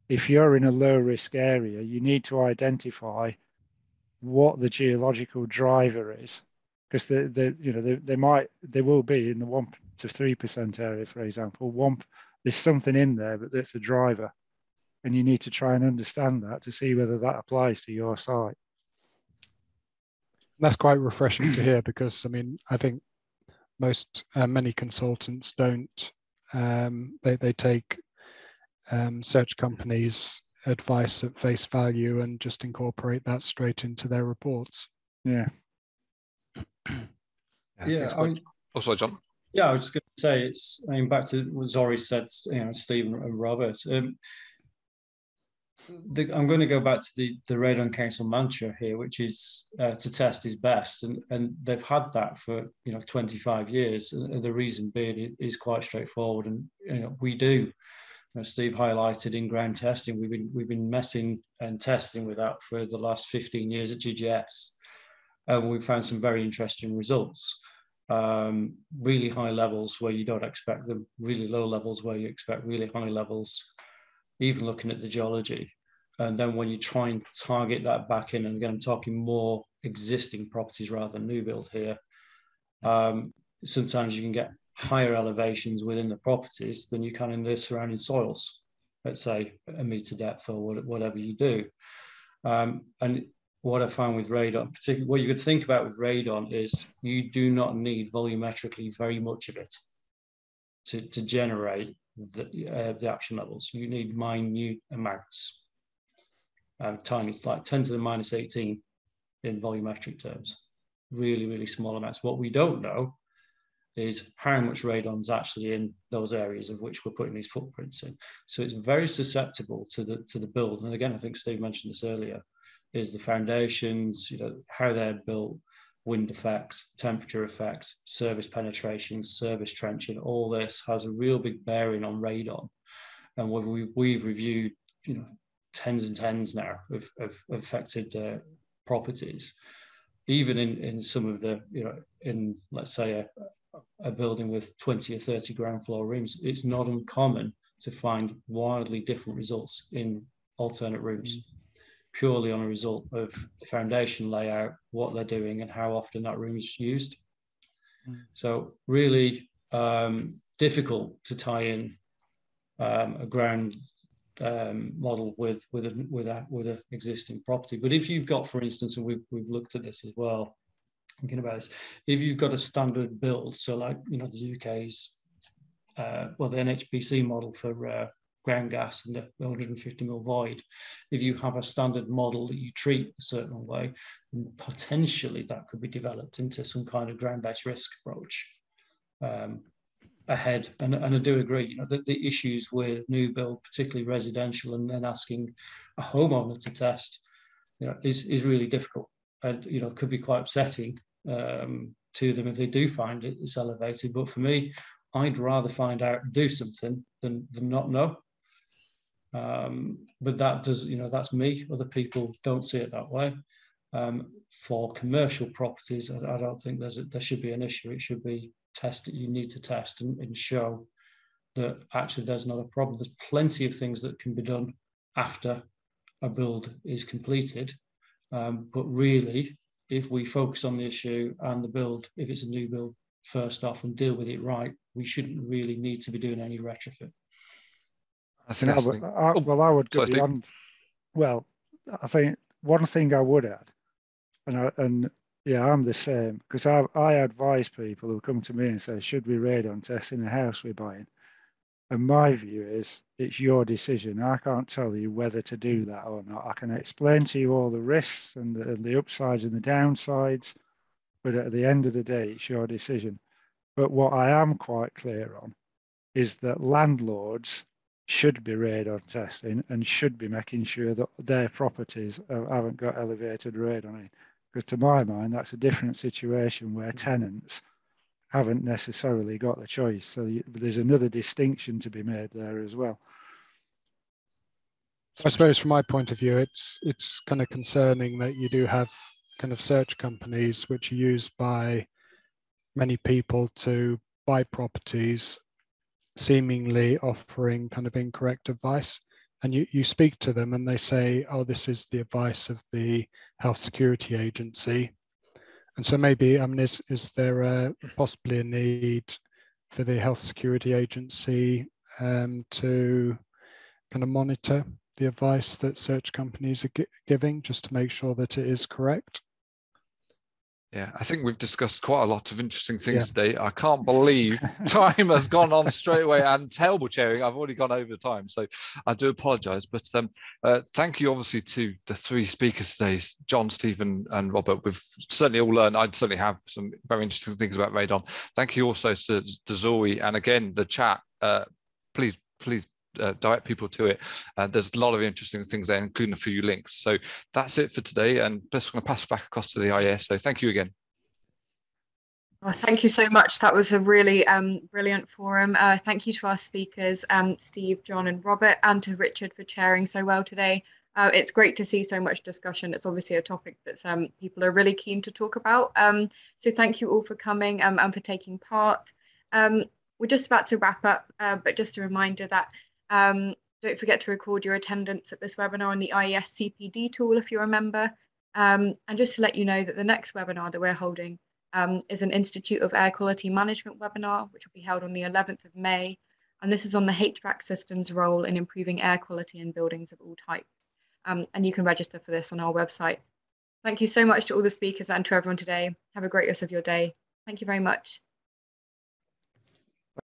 If you're in a low risk area, you need to identify what the geological driver is, because they will be in the 1 to 3% area, for example. There's something in there, but that's a driver, and you need to try and understand that to see whether that applies to your site. That's quite refreshing to hear, because I mean, I think many consultants don't. They take search companies' advice at face value and just incorporate that straight into their reports. Yeah. Sorry, John. Yeah, I was just going to say, I mean, back to what Zori said, Stephen and Robert. I'm going to go back to the Radon Council mantra here, which is to test is best, and they've had that for 25 years. The reason being is quite straightforward, and we do. Steve highlighted in-ground testing. We've been messing and testing with that for the last 15 years at GGS, and we've found some very interesting results. Really high levels where you don't expect them, really low levels where you expect really high levels, even looking at the geology. And then when you try and target that back in, and again, I'm talking more existing properties rather than new build here, sometimes you can get higher elevations within the properties than you can in the surrounding soils, let's say a meter depth or whatever you do. And what I found with radon, particularly what you could think about with radon, is you do not need volumetrically very much of it to generate the action levels. You need minute amounts, tiny. It's like 10 to the minus 18 in volumetric terms, really, really small amounts. What we don't know is how much radon's actually in those areas of which we're putting these footprints in. So it's very susceptible to the build. And again, I think Steve mentioned this earlier, is the foundations, how they're built, wind effects, temperature effects, service penetration, service trenching. All this has a real big bearing on radon. And we've reviewed, tens and tens now of affected properties, even in some of the, in let's say a building with 20 or 30 ground floor rooms, it's not uncommon to find wildly different results in alternate rooms, purely on a result of the foundation layout, what they're doing, and how often that room is used. So really difficult to tie in a ground model with a existing property. But if you've got, for instance, and we've looked at this as well, thinking about this, if you've got a standard build, so like the UK's well, the NHPC model for ground gas and the 150 mil void. If you have a standard model that you treat a certain way, then potentially that could be developed into some kind of ground-based risk approach ahead. And I do agree, you know, that the issues with new build, particularly residential, and then asking a homeowner to test, you know, is really difficult, and you know, could be quite upsetting to them if they do find it's elevated. But for me, I'd rather find out and do something than not know. But that does, you know, that's me. Other people don't see it that way. For commercial properties, I don't think there should be an issue. It should be tested. You need to test and show that actually there's not a problem. There's plenty of things that can be done after a build is completed. But really, if we focus on the issue and the build, if it's a new build first off and deal with it right, we shouldn't really need to be doing any retrofit. I think I would go beyond. Well, I think one thing I would add, and yeah, I'm the same, because I advise people who come to me and say, should we radon test in the house we're buying? And my view is, it's your decision. I can't tell you whether to do that or not. I can explain to you all the risks and the upsides and the downsides, but at the end of the day, it's your decision. But what I am quite clear on is that landlords should be radon testing and should be making sure that their properties haven't got elevated radon in. Because to my mind, that's a different situation where tenants haven't necessarily got the choice. So there's another distinction to be made there as well. I suppose from my point of view, it's kind of concerning that you do have kind of search companies which are used by many people to buy properties, seemingly offering kind of incorrect advice. And you speak to them and they say, oh, this is the advice of the Health Security Agency. And so maybe, I mean, is there possibly a need for the Health Security Agency to kind of monitor the advice that search companies are giving, just to make sure that it is correct? Yeah, I think we've discussed quite a lot of interesting things today. I can't believe time has gone on straight away, and terrible chairing. I've already gone over time, so I do apologise. But thank you, obviously, to the three speakers today, John, Stephen, and Robert. We've certainly all learned. I certainly have some very interesting things about radon. Thank you also to Zoe, and again, the chat. Please direct people to it. There's a lot of interesting things there, including a few links. So that's it for today, and just going to pass back across to the IES. So thank you again. Well, thank you so much. That was a really brilliant forum. Thank you to our speakers, Steve, John, and Robert, and to Richard for chairing so well today. It's great to see so much discussion. It's obviously a topic that people are really keen to talk about. So thank you all for coming and for taking part. We're just about to wrap up, but just a reminder that don't forget to record your attendance at this webinar on the IES CPD tool if you're a member. And just to let you know that the next webinar that we're holding is an Institute of Air Quality Management webinar, which will be held on the 11th of May. And this is on the HVAC system's role in improving air quality in buildings of all types. And you can register for this on our website. Thank you so much to all the speakers and to everyone today. Have a great rest of your day. Thank you very much.